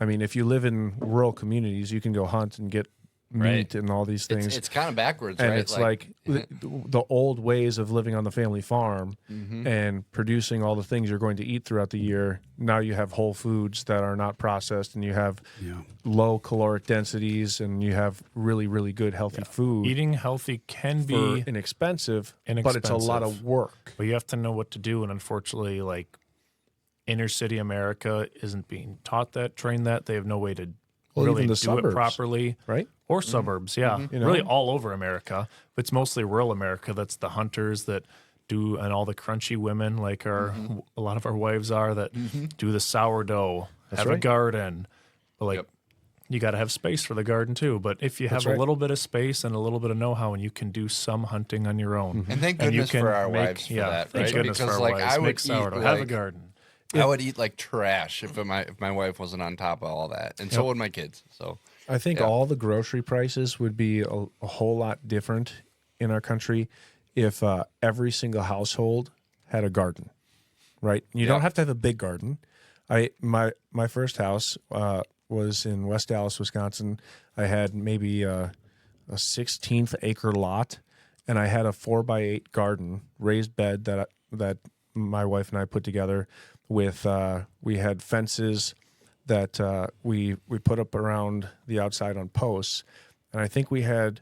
mean, if you live in rural communities, you can go hunt and get meat Right. and all these things. It's kind of backwards, and right? it's like the old ways of living on the family farm and producing all the things you're going to eat throughout the year. Now you have whole foods that are not processed, and you have low caloric densities, and you have really, really good healthy food. Eating healthy can for be inexpensive, but it's a lot of work. But you have to know what to do, and unfortunately, like inner city America isn't being taught that, trained that. They have no way to really even the do suburbs, it properly, right? Or suburbs, yeah, You know? really all over America. But it's mostly rural America. That's the hunters that do, and all the crunchy women, like a lot of our wives are, that do the sourdough, have a right. garden, but like. You got to have space for the garden too. But if you have a little bit of space and a little bit of know-how, and you can do some hunting on your own, And thank goodness for our wives for that, thank right? goodness Because for our like wives. I would Make sourdough, eat, have a like, garden. I would eat like trash if my wife wasn't on top of all that, and so would my kids. So I think all the grocery prices would be a whole lot different in our country if every single household had a garden, right? You don't have to have a big garden. My first house was in West Dallas, Wisconsin. I had maybe a 16th acre lot, and I had a 4x8 garden, raised bed that my wife and I put together. With we had fences that we put up around the outside on posts, and I think we had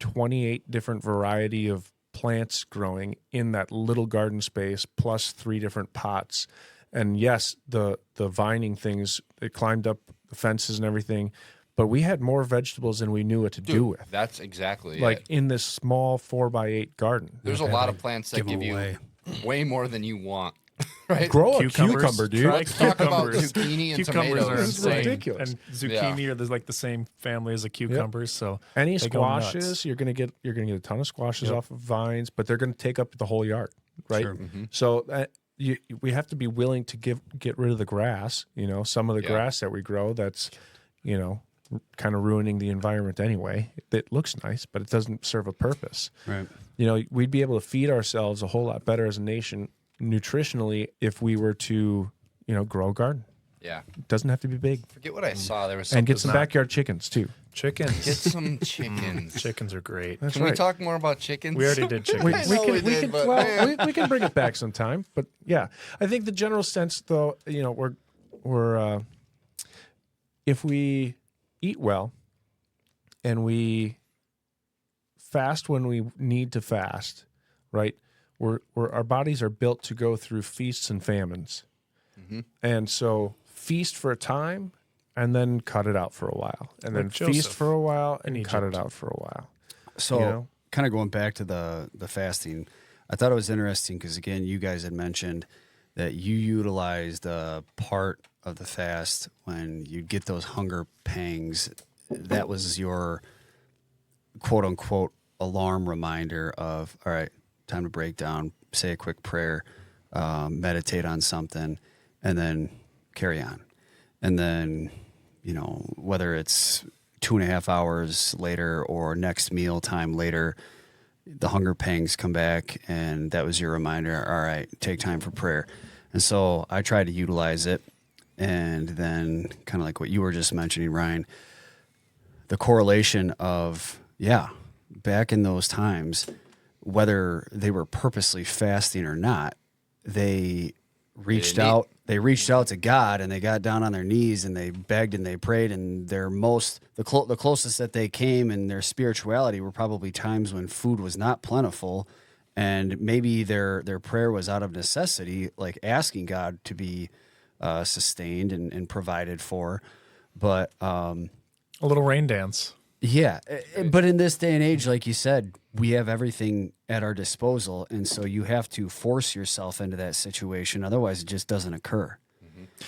28 different variety of plants growing in that little garden space, plus 3 different pots. And yes, the vining things, it climbed up the fences and everything, but we had more vegetables than we knew what to do with. That's exactly like it. in this small 4x8 garden. There's a lot of plants that give you way more than you want. Right? Grow a Cucumbers. cucumber, dude. Try Let's talk about cucumbers. zucchini and Cucumbers are tomatoes. It's insane. ridiculous. And zucchini are like the same family as the cucumbers. So Any they go nuts. squashes, you're gonna get a ton of squashes off of vines, but they're gonna take up the whole yard, right? Sure. So we have to be willing to get rid of the grass. You know, some of the grass that we grow that's, you know, kind of ruining the environment anyway. It looks nice, but it doesn't serve a purpose. Right. You know, we'd be able to feed ourselves a whole lot better as a nation nutritionally if we were to, you know, grow a garden. Yeah. It doesn't have to be big. Forget what I saw. There was something. And get some backyard chickens too. Chickens. Get some chickens. Chickens are great. That's Can we right. talk more about chickens? We already did chickens. We did, but- we can bring it back sometime. But yeah, I think the general sense, though, you know, we're if we eat well and we fast when we need to fast, right? Our bodies are built to go through feasts and famines, and so feast for a time and then cut it out for a while, and then Like feast Joseph for a while and in cut it Egypt. out for a while. So, You know? kind of going back to the fasting, I thought it was interesting because, again, you guys had mentioned that you utilized a part of the fast when you get those hunger pangs. That was your quote unquote alarm reminder of, all right, time to break down, say a quick prayer, meditate on something, and then carry on. And then, you know, whether it's 2.5 hours later or next meal time later, the hunger pangs come back, and that was your reminder, all right, take time for prayer. And so I tried to utilize it. And then kind of like what you were just mentioning, Ryan, the correlation of, back in those times, whether they were purposely fasting or not, they reached out to God, and they got down on their knees and they begged and they prayed, and the closest that they came in their spirituality were probably times when food was not plentiful, and maybe their prayer was out of necessity, like asking God to be sustained and provided for. But A little rain dance. yeah, but in this day and age, like you said, we have everything at our disposal, and so you have to force yourself into that situation. Otherwise, it just doesn't occur.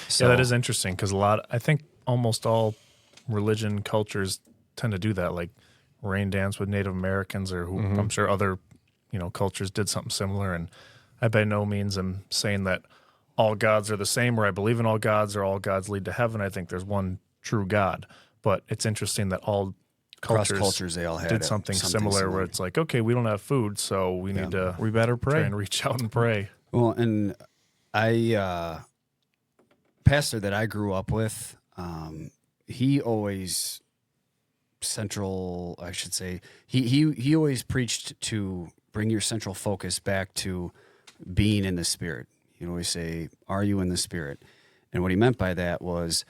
So, Yeah, that is interesting because I think almost all religion cultures tend to do that, like rain dance with Native Americans, or who I'm sure other, you know, cultures did something similar. And I by no means am saying that all gods are the same, or I believe in all gods, or all gods lead to heaven. I think there's one true God, but it's interesting that all cross-cultures, they all had did something similar where it's like, okay, we don't have food, so we need to We better try pray. and reach out and pray. Well, and pastor that I grew up with, he always central, I should say, he always preached to bring your central focus back to being in the Spirit. He'd always say, are you in the Spirit? And what he meant by that was,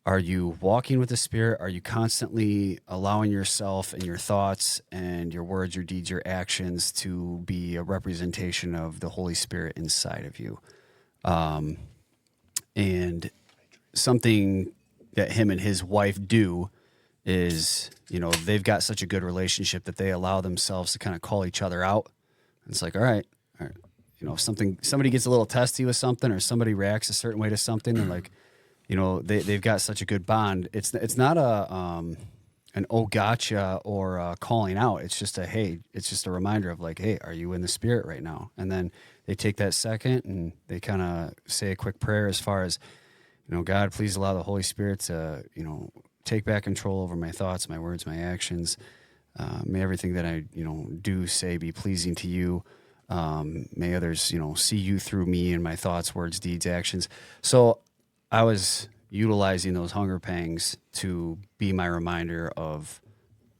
are you walking with the Spirit? Are you constantly allowing yourself and your thoughts and your words, your deeds, your actions to be a representation of the Holy Spirit inside of you? And something that him and his wife do is, they've got such a good relationship that they allow themselves to kind of call each other out. It's like, all right. If somebody gets a little testy with something, or somebody reacts a certain way to something, and like, they've got such a good bond. It's not an oh gotcha or a calling out. It's just it's just a reminder of like, hey, are you in the Spirit right now? And then they take that second and they kind of say a quick prayer as far as, God, please allow the Holy Spirit to, take back control over my thoughts, my words, my actions. May everything that I, do, say, be pleasing to you. May others, see you through me and my thoughts, words, deeds, actions. So I was utilizing those hunger pangs to be my reminder of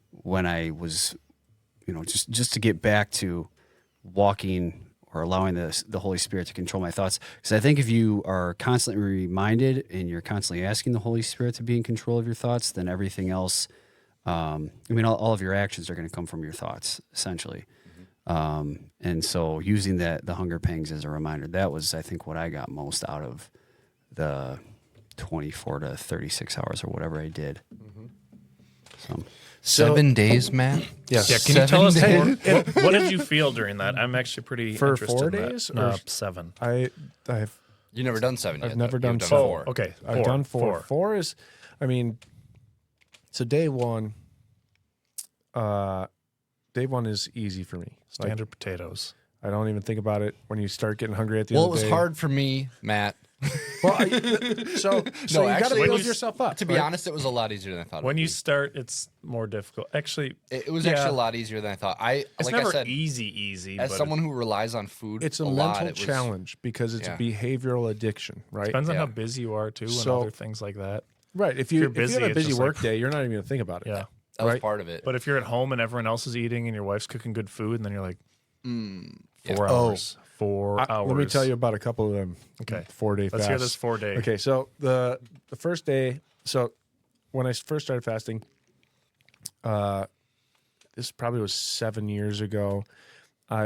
when I was, just to get back to walking or allowing the Holy Spirit to control my thoughts. Because I think if you are constantly reminded and you're constantly asking the Holy Spirit to be in control of your thoughts, then everything else, all of your actions are going to come from your thoughts, essentially. And so using the hunger pangs as a reminder, that was, I think, what I got most out of the 24 to 36 hours or whatever I did. So 7 days, Matt? Yes. Yeah, can you tell us 7 more? days? What did you feel during that? I'm actually pretty For interested 4 in that. days No, or 7. I've You never done 7 yet. I've never though. done You've 7. 4. Okay, I've done 4. 4. 4 is, so day one is easy for me. Standard potatoes. I don't even think about it when you start getting hungry at the Well, end it of the was day. hard for me, Matt. Well, so No, you got to actually, build yourself up. To be right? honest, it was a lot easier than I thought. When it you would start, it's more difficult. Actually, be. It was yeah. actually a lot easier than I thought. It's Like never I said, easy. as but someone who relies on food, It's a lot, mental it was, challenge because it's yeah. a behavioral addiction, right? depends on Yeah. how busy you are too, and So- other things like that. Right. If you're you busy, have a it's busy just like, work day, you're not even going to think about it. Yeah. That was right? part of it. But if you're at home and everyone else is eating and your wife's cooking good food, and then you're like, yeah. 4 hours. 4 hours. Let me tell you about a couple of them. Okay. 4-day fasts. Let's hear this 4 day. Okay, so the first day, so when I first started fasting, this probably was 7 years ago. I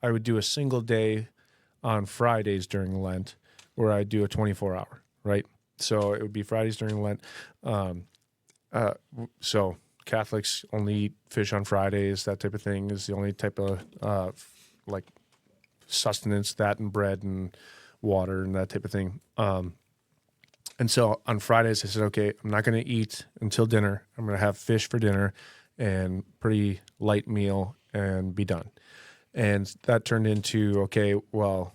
would do a single day on Fridays during Lent where I'd do a 24-hour, right? So it would be Fridays during Lent. So Catholics only eat fish on Fridays, that type of thing is the only type of like sustenance, that and bread and water and that type of thing. And so on Fridays I said, okay, I'm not going to eat until dinner. I'm going to have fish for dinner and pretty light meal and be done. And that turned into, okay, well,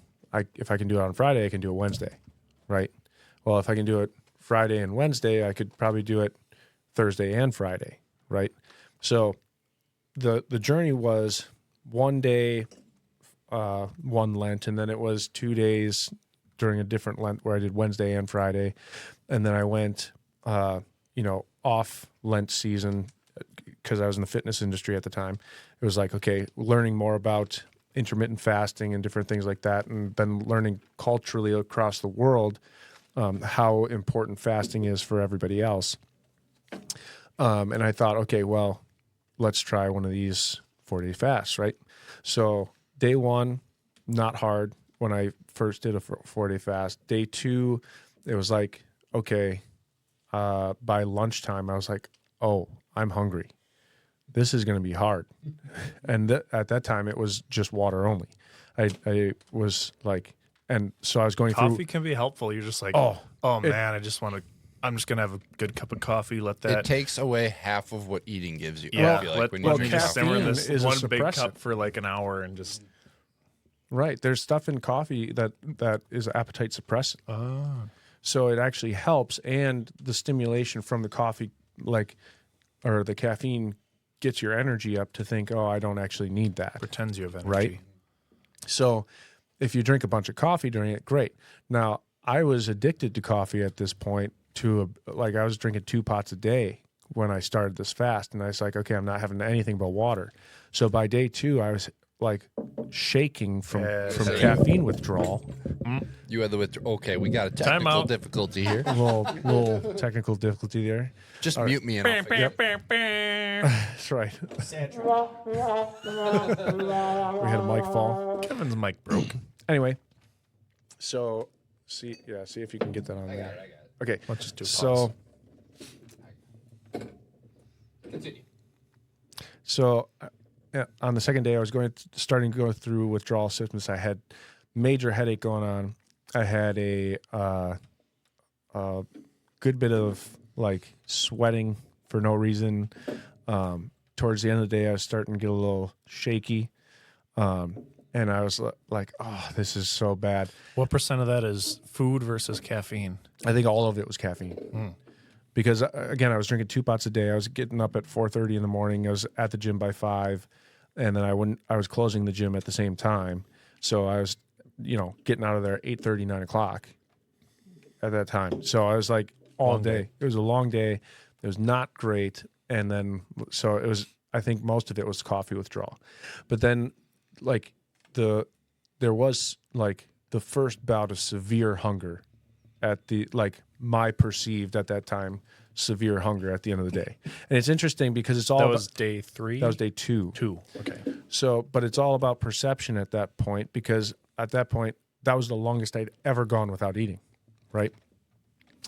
if I can do it on Friday, I can do it Wednesday, right? Well, if I can do it Friday and Wednesday, I could probably do it Thursday and Friday, right? So the journey was 1 day, one Lent, and then it was 2 days during a different Lent where I did Wednesday and Friday. And then I went, off Lent season because I was in the fitness industry at the time. It was like, okay, learning more about intermittent fasting and different things like that, and then learning culturally across the world how important fasting is for everybody else. And I thought, okay, well, let's try one of these 4-day fasts, right? So day one, not hard when I first did a 4-day fast. Day two, it was like, okay, by lunchtime, I was like, oh, I'm hungry. This is going to be hard. And at that time, it was just water only. I was like, and so I was going Coffee through. can be helpful. You're just like, Oh, man, I'm just going to have a good cup of coffee. Let that. It takes away half of what eating gives you. Yeah, I feel like let when me you drink just coffee. simmer in caffeine this is a one big suppressant. cup for like an hour and just. Right. There's stuff in coffee that is appetite suppressant. So it actually helps, and the stimulation from the coffee, or the caffeine, gets your energy up to think, oh, I don't actually need that. Pretends you have energy. Right. So if you drink a bunch of coffee during it, great. Now, I was addicted to coffee at this point I was drinking 2 pots a day when I started this fast, and I was like, okay, I'm not having anything but water. So by day 2, I was like shaking from caffeine withdrawal. You had the okay, we got a technical difficulty here. A little technical difficulty there. Just mute me and I'll figure it. That's right. We had a mic fall. Kevin's mic broke. Anyway, so see if you can get that on there. I got it. Okay, Let's just do a so Continue. so on the second day, I was starting to go through withdrawal symptoms. I had major headache going on. I had a good bit of like sweating for no reason. Towards the end of the day, I was starting to get a little shaky. And I was like, oh, this is so bad. What percent of that is food versus caffeine? I think all of it was caffeine. Because, again, I was drinking 2 pots a day. I was getting up at 4:30 in the morning. I was at the gym by 5. And then I was closing the gym at the same time. So I was, getting out of there at 8:30, 9 o'clock at that time. So I was like all day. It was a long day. It was not great. And then, so it was, I think most of it was coffee withdrawal. But then, like, there was, like, the first bout of severe hunger at the, like, my perceived at that time, severe hunger at the end of the day. And it's interesting because it's all That was day 3? That was day 2. 2, okay. So, but it's all about perception at that point, because at that point, that was the longest I'd ever gone without eating, right?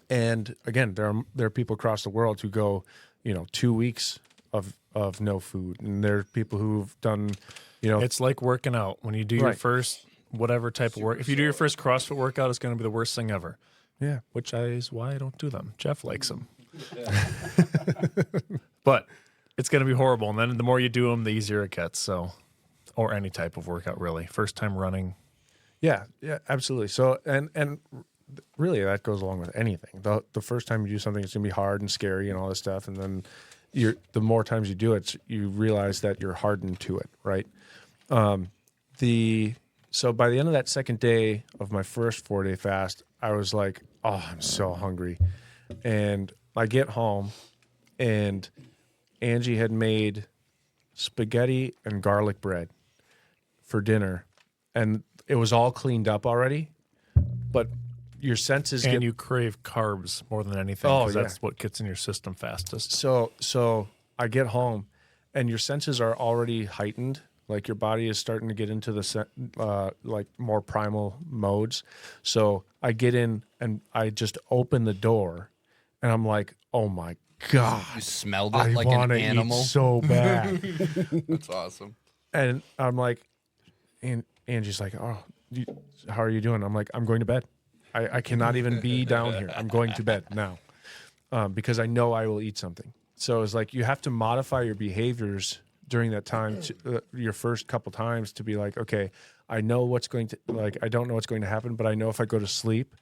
And again, there are people across the world who go, 2 weeks of no food, and there are people who've done, It's like working out. When you do your Right. first whatever type of work, if you do your first CrossFit workout, it's going to be the worst thing ever. yeah, Which is why I don't do them. Jeff likes them. But it's going to be horrible. And then the more you do them, the easier it gets. So, or any type of workout, really. First time running. yeah, absolutely. So, and really, that goes along with anything. The first time you do something, it's gonna be hard and scary and all this stuff, and then the more times you do it, you realize that you're hardened to it, right? So by the end of that second day of my first 4-day fast, I was like, oh, I'm so hungry. And I get home, and Angie had made spaghetti and garlic bread for dinner, and it was all cleaned up already, but your senses And get... you crave carbs more than anything. Oh, because yeah. that's what gets in your system fastest. So I get home, and your senses are already heightened. Like, your body is starting to get into the like more primal modes. So I get in, and I just open the door, and I'm like, oh my God, You smelled it I like an want to animal. eat so bad. That's awesome. And I'm like, and Angie's like, oh, how are you doing? I'm like, I'm going to bed. I cannot even be down here. I'm going to bed now, because I know I will eat something. So it's like, you have to modify your behaviors during that time, your first couple times, to be like, okay, I know what's going to, like, I don't know what's going to happen, but I know if I go to sleep,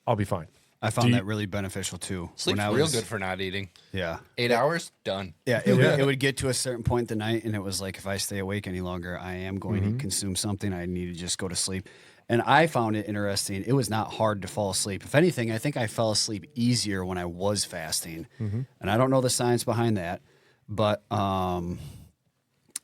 I'll be fine. I found that really beneficial too. Sleep's real good for not eating. Yeah. 8 hours, done. Yeah, it would get to a certain point in the night, and it was like, if I stay awake any longer, I am going to consume something. I need to just go to sleep. And I found it interesting. It was not hard to fall asleep. If anything, I think I fell asleep easier when I was fasting. And I don't know the science behind that, but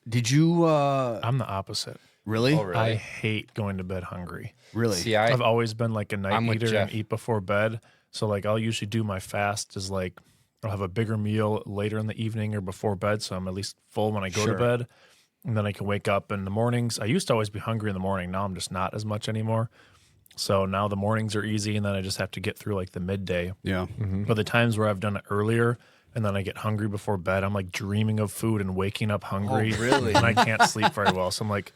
did you I'm the opposite. really? Oh, really? I hate going to bed hungry. Really? See, I've always been like a night I'm with eater Jeff. and eat before bed. So like I'll usually do my fast is like I'll have a bigger meal later in the evening or before bed, so I'm at least full when I go to Sure. bed. And then I can wake up in the mornings. I used to always be hungry in the morning. Now I'm just not as much anymore. So now the mornings are easy, and then I just have to get through like the midday. Yeah. But the times where I've done it earlier and then I get hungry before bed, I'm like dreaming of food and waking up hungry. Oh, really? And I can't sleep very well. So I'm like,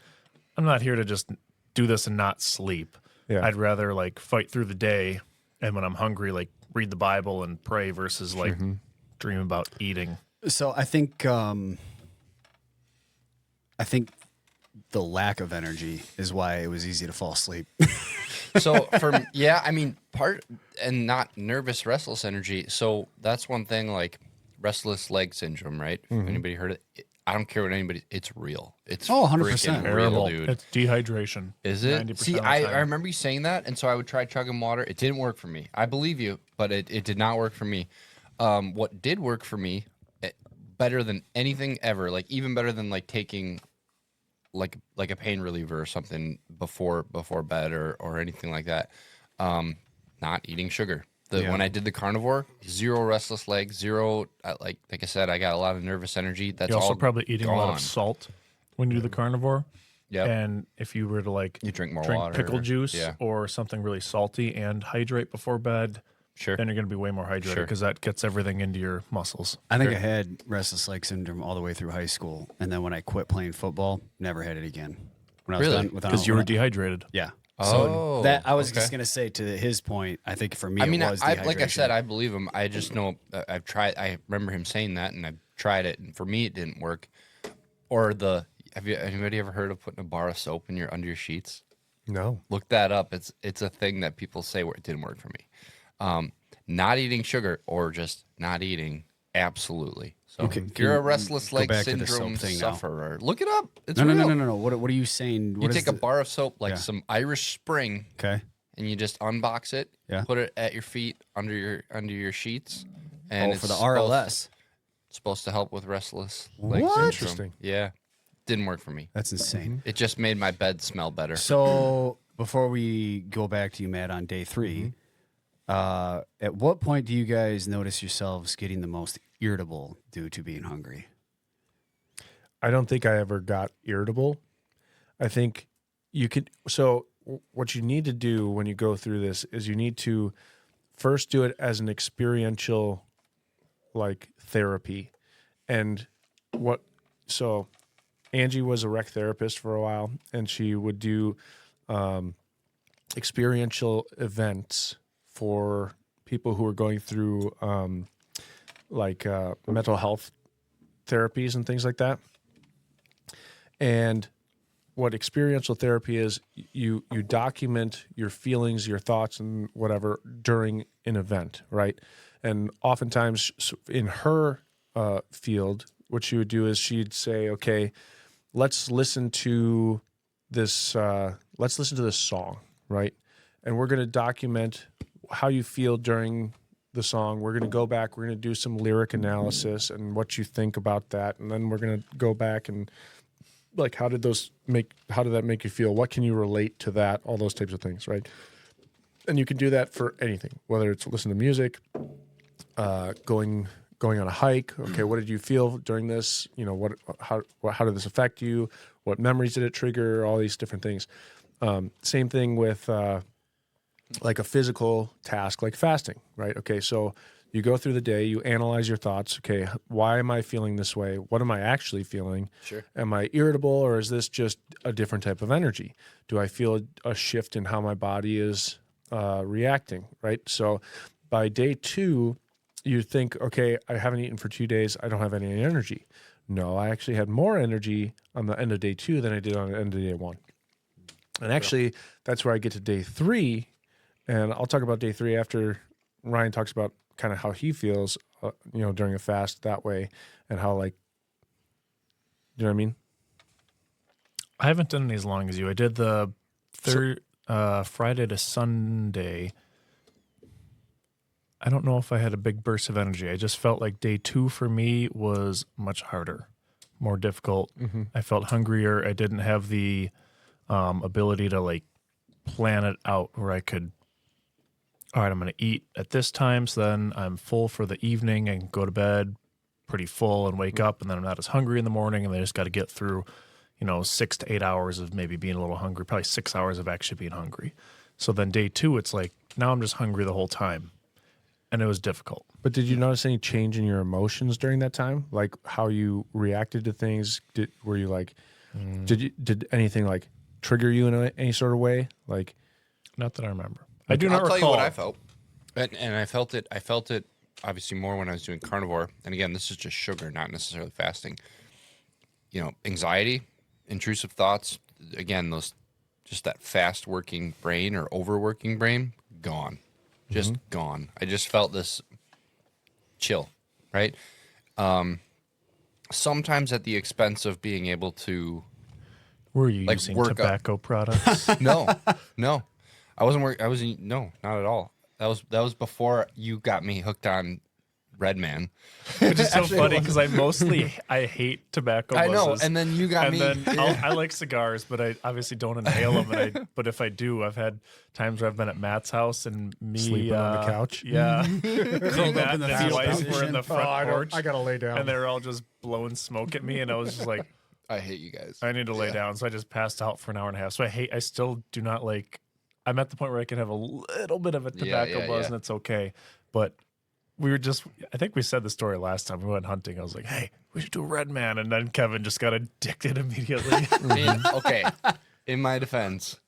I'm not here to just do this and not sleep. Yeah. I'd rather like fight through the day, and when I'm hungry, like read the Bible and pray versus like dream about eating. So I think the lack of energy is why it was easy to fall asleep. So part and not nervous, restless energy. So that's one thing, like restless leg syndrome, right? Anybody heard it? I don't care what anybody. It's real. It's 100%. freaking real, dude. It's dehydration. Is it? 90% See, of the I time. remember you saying that, and so I would try chugging water. It didn't work for me. I believe you, but it did not work for me. What did work for me, better than anything ever, like even better than like taking like a pain reliever or something before bed or anything like that. Not eating sugar. When I did the carnivore, 0 restless legs, 0 like I said, I got a lot of nervous energy. That's You're also all probably eating a lot gone. of salt when you do the carnivore. Yep. And if you were to like You drink more water. pickle juice Yeah. or something really salty and hydrate before bed, Sure. then you're going to be way more hydrated because that gets everything into your muscles. I think I had restless leg syndrome all the way through high school, and then when I quit playing football, never had it again. When I was Really? done, Because you were dehydrated. yeah. Oh, So that I was okay. just gonna say to his point. I think for me, I mean, it was like I dehydration. said, I believe him. I just know I've tried. I remember him saying that, and I've tried it, and for me, it didn't work. Or have anybody ever heard of putting a bar of soap under your sheets? No. Look that up. It's a thing that people say where it didn't work for me. Not eating sugar or just not eating, absolutely. So Okay, if you're a restless go leg back to the syndrome soap thing now. sufferer, look it up. It's no, real. no. What are you saying? You What is take a the- bar of soap, like Yeah. some Irish Spring, Okay. and you just unbox it, Yeah. put it at your feet under your sheets, and For the it's RLS. supposed to help with restless leg What? syndrome. Interesting. Yeah, didn't work for me. That's insane. It just made my bed smell better. So before we go back to you, Matt, on day 3, at what point do you guys notice yourselves getting the most irritable due to being hungry? I don't think I ever got irritable. I think you could. So what you need to do when you go through this is you need to first do it as an experiential, like therapy. And so Angie was a rec therapist for a while, and she would do experiential events for people who are going through mental health therapies and things like that. And what experiential therapy is, you document your feelings, your thoughts, and whatever during an event, right? And oftentimes in her field, what she would do is she'd say, okay, let's listen to this song, right? And we're going to document how you feel during the song. We're going to go back, we're going to do some lyric analysis and what you think about that. And then we're going to go back and like, how did that make you feel? What can you relate to that? All those types of things, right? And you can do that for anything, whether it's listen to music, going on a hike. Okay, what did you feel during this? You know, how did this affect you? What memories did it trigger? All these different things. Same thing with like a physical task, like fasting, right? Okay, so you go through the day, you analyze your thoughts. Okay, why am I feeling this way? What am I actually feeling? Sure. Am I irritable, or is this just a different type of energy? Do I feel a shift in how my body is reacting, right? So by day 2, you think, okay, I haven't eaten for 2 days. I don't have any energy. No, I actually had more energy on the end of day 2 than I did on the end of day 1. And actually, that's where I get to day 3. And I'll talk about day 3 after Ryan talks about kind of how he feels, during a fast that way, and how, like, you know what I mean? I haven't done any as long as you. I did the Friday to Sunday. I don't know if I had a big burst of energy. I just felt like day 2 for me was much harder, more difficult. Mm-hmm. I felt hungrier. I didn't have the ability to like plan it out where I could, all right, I'm going to eat at this time, so then I'm full for the evening and go to bed pretty full and wake up, and then I'm not as hungry in the morning, and I just got to get through, 6 to 8 hours of maybe being a little hungry, probably 6 hours of actually being hungry. So then day 2, it's like, now I'm just hungry the whole time, and it was difficult. But did you notice any change in your emotions during that time? Like how you reacted to things? Were you like, did anything like trigger you in any sort of way? Like, Not that I remember. I do not I'll tell recall. you what I felt, and I felt it obviously more when I was doing carnivore. And again, this is just sugar, not necessarily fasting. Anxiety, intrusive thoughts. Again, just that fast working brain or overworking brain, gone, just gone. I just felt this chill, right? Sometimes at the expense of being able to. Were you like using work up- tobacco products? No. I wasn't. No, not at all. That was before you got me hooked on Red Man. Which is so funny because I hate tobacco I buzzes. know, and then you got and me. then I like cigars, but I obviously don't inhale them. But if I do, I've had times where I've been at Matt's house and me Sleeping on the couch. Yeah, me, Matt, in the and his fetal wife were position. in the front porch, I gotta lay down. and they were all just blowing smoke at me, and I was just like, I hate you guys. I need to lay down, so I just passed out for an hour and a half. So I still do not like. I'm at the point where I can have a little bit of a tobacco buzz, and it's okay, but. I think we said the story last time we went hunting. I was like, hey, we should do a Red Man. And then Kevin just got addicted immediately. Okay. In my defense,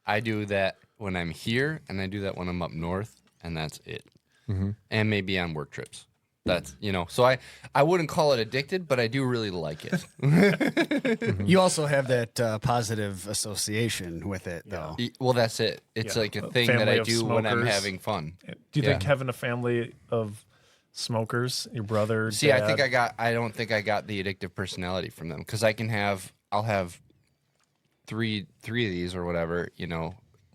I do that when I'm here and I do that when I'm up north, and that's it. And maybe on work trips. That's, so I wouldn't call it addicted, but I do really like it. You also have that positive association with it, though. Well, that's it. It's like a thing that Family I of do when I'm smokers. having fun. Do you think having a family of smokers, your brother, See, dad, I don't think I got the addictive personality from them because I'll have three of these or whatever,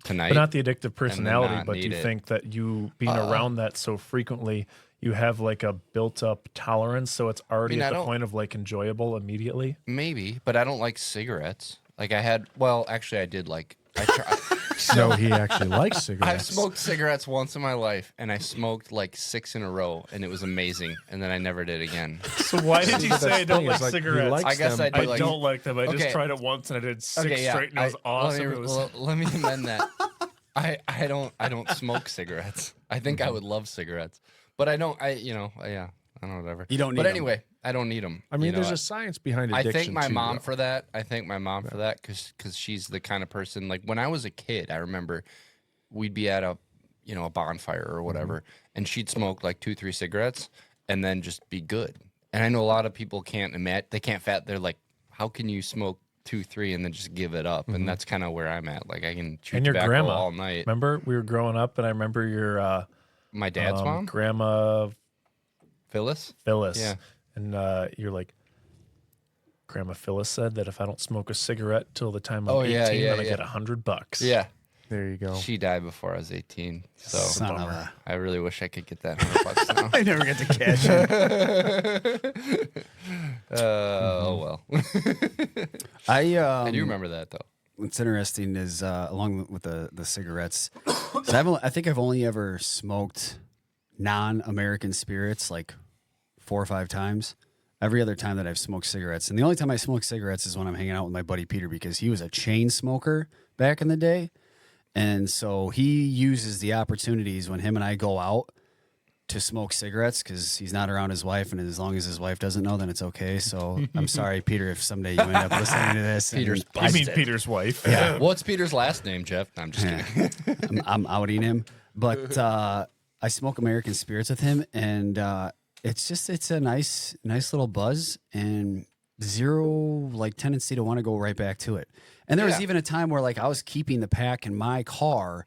tonight. but not the addictive personality, not but do need you it. think that you being around that so frequently, you have like a built-up tolerance, so it's already I at the don't- point of like enjoyable immediately? Maybe, but I don't like cigarettes. Like actually I did like, So he actually likes I've cigarettes. smoked cigarettes once in my life, and I smoked like 6 in a row, and it was amazing. And then I never did again. So why did you say I don't thing, like is, like, he cigarettes? likes I guess them, I I do like. don't like them. I just Okay. tried it once and I did six straight, and it was awesome. Let me amend that. I don't smoke cigarettes. I think I would love cigarettes, but I don't. I don't know, whatever. You don't need But 'em. anyway, I don't need them. I mean, there's a science behind I addiction. thank my too, mom though. for that. I thank my mom for that because she's the kind of person, like when I was a kid, I remember we'd be at a bonfire or whatever, and she'd smoke like 2-3 cigarettes and then just be good. And I know a lot of people can't imagine, they can't they're like, how can you smoke 2-3 and then just give it up? And that's kind of where I'm at. Like I can chew And your tobacco grandma all night. Remember, we were growing up, and I remember your My dad's mom, grandma Phyllis. Phyllis. Yeah. And you're like, Grandma Phyllis said that if I don't smoke a cigarette till the time I'm 18, then I get $100. Yeah. There you go. She died before I was 18. So Son of a. I really wish I could get that $100 now. I never get to catch it. Oh well. I I do remember that though. What's interesting is along with the cigarettes, so I think I've only ever smoked non-American spirits like 4 or 5 times. Every other time that I've smoked cigarettes, and the only time I smoke cigarettes is when I'm hanging out with my buddy Peter because he was a chain smoker back in the day, and so he uses the opportunities when him and I go out to smoke cigarettes because he's not around his wife, and as long as his wife doesn't know, then it's okay. So I'm sorry, Peter, if someday you end up listening to this. Peter's and You mean Peter's wife? Yeah. What's Peter's last name, Jeff? No, I'm just kidding. I'm outing him, but I smoke American spirits with him, and it's a nice little buzz and zero like tendency to want to go right back to it. And there was even a time where like I was keeping the pack in my car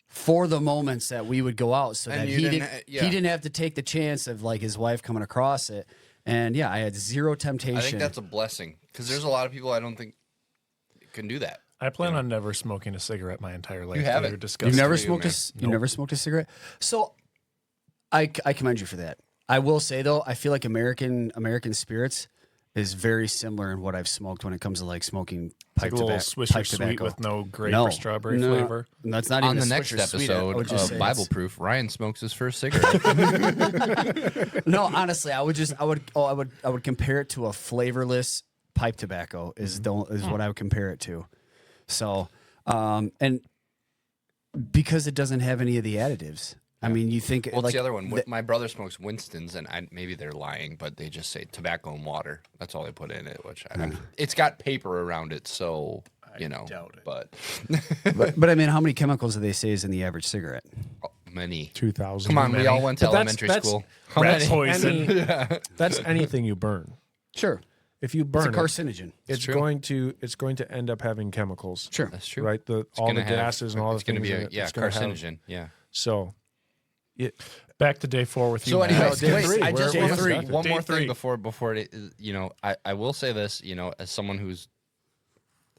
for the moments that we would go out, so And that you he didn't he didn't have to take the chance of like his wife coming across it. And yeah, I had zero temptation. I think that's a blessing because there's a lot of people I don't think can do that. I plan on never smoking a cigarette my entire life. You haven't? You're disgusting. You've never for you, smoked man. you never smoked a cigarette. So I commend you for that. I will say though, I feel like American spirits is very similar in what I've smoked when it comes to like smoking pipe Like a little tobacco. Swisher pipe Sweet tobacco. with no grape or strawberry flavor. No, that's not On even the a next Swisher Sweet. I would episode just of say Bible it's- Proof, Ryan smokes his first cigarette. No, honestly, I would compare it to a flavorless pipe tobacco is what I would compare it to. So, and because it doesn't have any of the additives. I mean, you think What's like the other one? My brother smokes Winston's, and maybe they're lying, but they just say tobacco and water. That's all they put in it. Which it's got paper around it, so doubt it. But but I mean, how many chemicals do they say is in the average cigarette? many. 2,000. Come on, we all went to But that's- elementary that's- school. How Rat many? poison. That's anything you burn. Sure, If you it's burn a it, carcinogen. it's true. going to end up having chemicals. Sure, That's true. Right? All the Gonna have- gases and all the it's gonna things be in a it, it's gonna have- carcinogen. Yeah. So, Back to day 4 with you. So Matt. anyways, day wait, three. I just We're want to day say three. one Day more three. thing before it, I will say this, as someone who's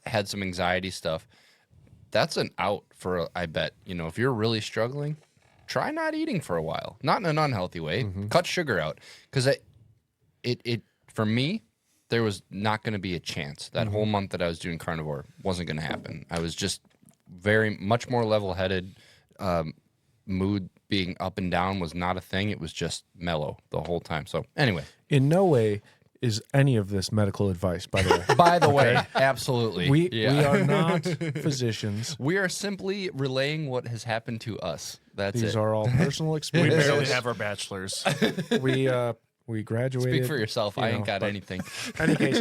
had some anxiety stuff, that's an out for, I bet, if you're really struggling, try not eating for a while, not in an unhealthy way. Cut sugar out. Because it for me, there was not going to be a chance. That whole month that I was doing carnivore wasn't going to happen. I was just very much more level-headed. Mood being up and down was not a thing. It was just mellow the whole time. So anyway. In no way is any of this medical advice, by the way. By the way, absolutely. We are not physicians. We are simply relaying what has happened to us. That's These it. are all personal We experiences. barely have our bachelors. We graduated. Speak for yourself. I ain't got anything. Any case,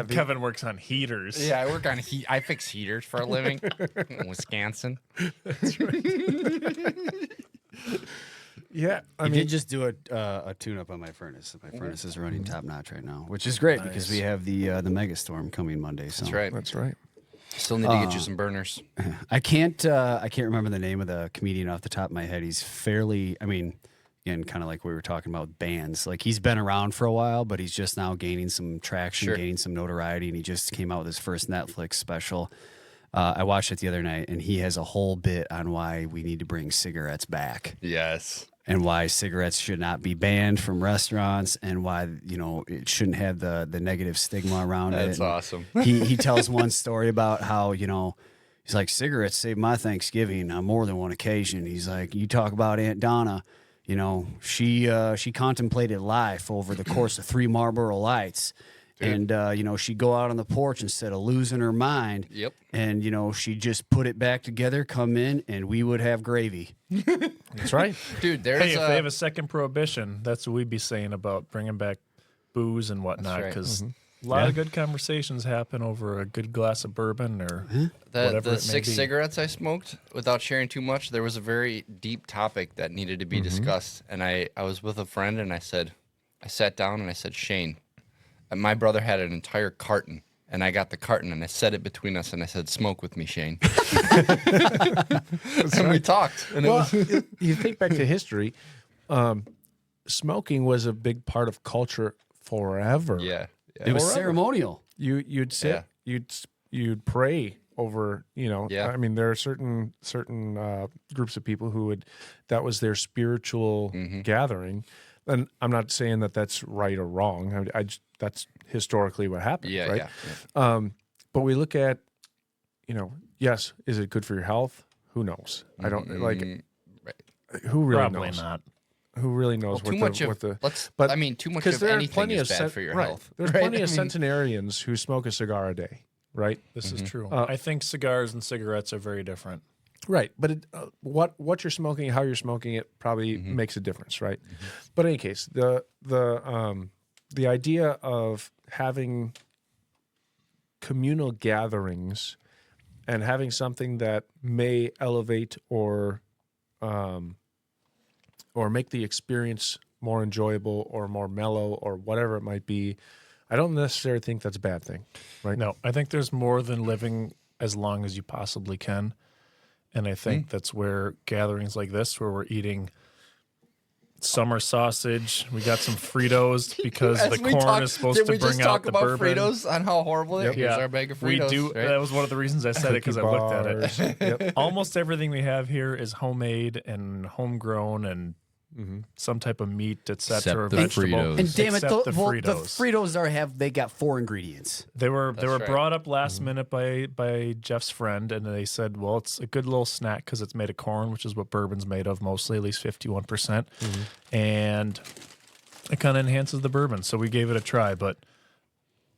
Kevin works on heaters. Yeah, I work on heat. I fix heaters for a living in Wisconsin. yeah. I did just do a tune-up on my furnace. My furnace is running top notch right now, which is great because we have the mega storm coming Monday. So That's right. That's right. Still need to get you some burners. I can't remember the name of the comedian off the top of my head. He's fairly, again, kind of like we were talking about bands. Like he's been around for a while, but he's just now gaining some traction, gaining some notoriety, and he just came out with his first Netflix special. I watched it the other night, and he has a whole bit on why we need to bring cigarettes back. Yes. And why cigarettes should not be banned from restaurants, and why it shouldn't have the negative stigma around it. That's awesome. He tells one story about how he's like, cigarettes saved my Thanksgiving on more than one occasion. He's like, you talk about Aunt Donna, she contemplated life over the course of 3 Marlboro Lights. Dude. And, she'd go out on the porch instead of losing her mind. Yep. And, she'd just put it back together, come in, and we would have gravy. That's right. Dude, there's Hey, if they have a second prohibition, that's what we'd be saying about bringing back booze and whatnot. right. Because a lot of good conversations happen over a good glass of bourbon or whatever the it may 6 be. cigarettes I smoked, without sharing too much, there was a very deep topic that needed to be discussed. And I was with a friend, and I sat down and I said, Shane, my brother had an entire carton, and I got the carton, and I set it between us, and I said, smoke with me, Shane. And we talked. And Well, you think back to history, smoking was a big part of culture forever. yeah. It was Forever. ceremonial. You'd sit, you'd pray over, Yeah. there are certain groups of people who that was their spiritual gathering. And I'm not saying that that's right or wrong. That's historically what happened. Yeah, right? yeah. But we look at, yes, is it good for your health? Who knows? I don't Right. who really Probably knows? not. Who really knows Too much of too much of anything is bad for your health. There's right? plenty of centenarians who smoke a cigar a day, right? This is true. I think cigars and cigarettes are very different. Right, but what you're smoking, how you're smoking it, probably makes a difference, right? But in any case, the idea of having communal gatherings and having something that may elevate or make the experience more enjoyable or more mellow or whatever it might be, I don't necessarily think that's a bad thing, right? No, I think there's more than living as long as you possibly can. And I think that's where gatherings like this, where we're eating summer sausage, we got some Fritos because the corn is supposed to bring out the bourbon. Did we just talk about Fritos on how horrible it is? Here's our bag of Fritos. We do. Right? That was one of the reasons I said it, because I looked at it. Yep. Almost everything we have here is homemade and homegrown and some type of meat, etc. Except the vegetable. Fritos. And damn it, Except the Fritos they got 4 ingredients. They were right. brought up last minute by Jeff's friend, and they said, well, it's a good little snack because it's made of corn, which is what bourbon's made of mostly, at least 51%. And it kind of enhances the bourbon. So we gave it a try, but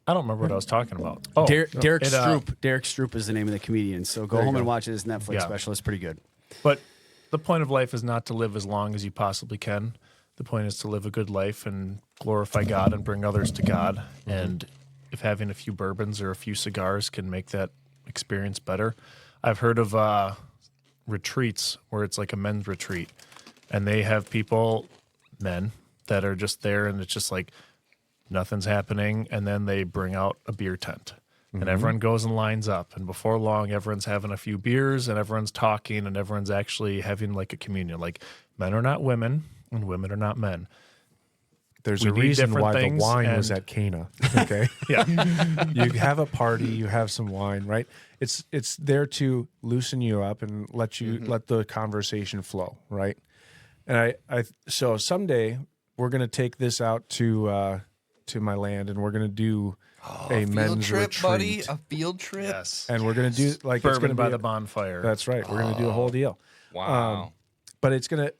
I don't remember what I was talking about. Oh, Derek Stroop. Derek Stroop is the name of the comedian. So go home and watch his Netflix special. It's pretty good. But the point of life is not to live as long as you possibly can. The point is to live a good life and glorify God and bring others to God. And if having a few bourbons or a few cigars can make that experience better. I've heard of retreats where it's like a men's retreat, and they have people, men, that are just there, and it's just like nothing's happening, and then they bring out a beer tent. And everyone goes and lines up, and before long, everyone's having a few beers, and everyone's talking, and everyone's actually having like a communion. Like, men are not women, and women are not men. There's We a need reason different why the things, wine was and- at Cana. Okay. Yeah. You have a party, you have some wine, right? It's there to loosen you up and let you let the conversation flow, right? And so someday we're gonna take this out to my land, and we're gonna do a men's trip, retreat, buddy. A field trip. Yes. and we're gonna do like it's Bourbon gonna by be the bonfire. That's right. We're gonna do a whole deal. Wow. But it's gonna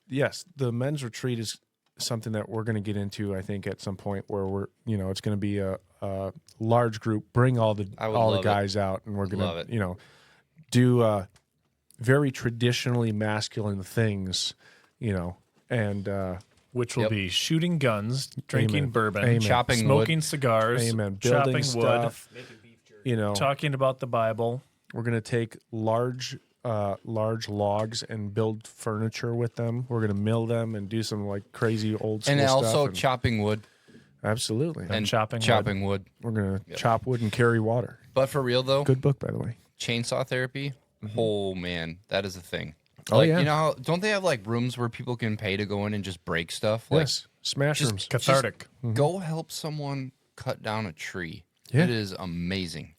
yes, the men's retreat is something that we're gonna get into. I think at some point where we're it's gonna be a large group. Bring all the I would all the love it. guys out, and we're Love gonna it. do very traditionally masculine things, and which will Yep. be shooting guns, drinking Amen. bourbon, Amen. Chopping smoking cigars, amen. Building chopping stuff, wood, talking about the Bible. We're gonna take large logs and build furniture with them. We're gonna mill them and do some like crazy old school And stuff. also chopping wood absolutely. And chopping wood. We're gonna chop wood and carry water. But for real though, Good book, by the way. chainsaw therapy. Oh man, that is a thing. Oh, Like, yeah. you know how don't they have like rooms where people can pay to go in and just break stuff? Like, Yes, smash just- rooms. Cathartic. go help someone cut down a tree. Yeah. It is amazing.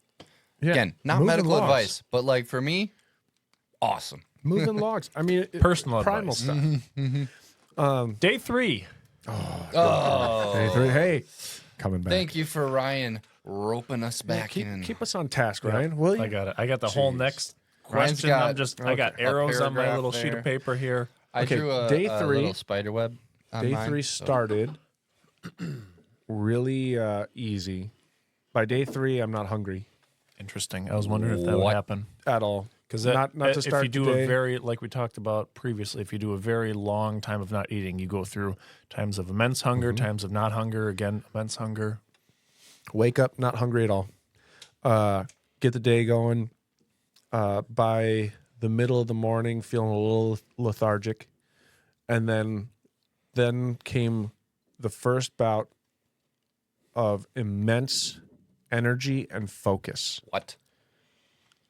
Yeah. Again, not Moving medical logs. advice, but like for me, awesome. Moving logs. I mean, Personal primal advice. stuff. Day 3. Hey, coming back. Thank you for Ryan roping us Yeah, back in. keep us on task, Ryan. Will you? I got it. I got the whole next Ryan's question. I got a arrows on my paragraph little sheet there. of paper here. I Okay, drew a, day a 3. little spider web. On Day mine, 3 so- started really easy. By day 3, I'm not hungry Interesting. I was wondering if that would What? happen. at all. Because not to start if you do the day. a very, like we talked about previously, if you do a very long time of not eating, you go through times of immense hunger, times of not hunger, again, immense hunger. Wake up, not hungry at all. Get the day going. By the middle of the morning, feeling a little lethargic, and then came the first bout of immense energy and focus. What?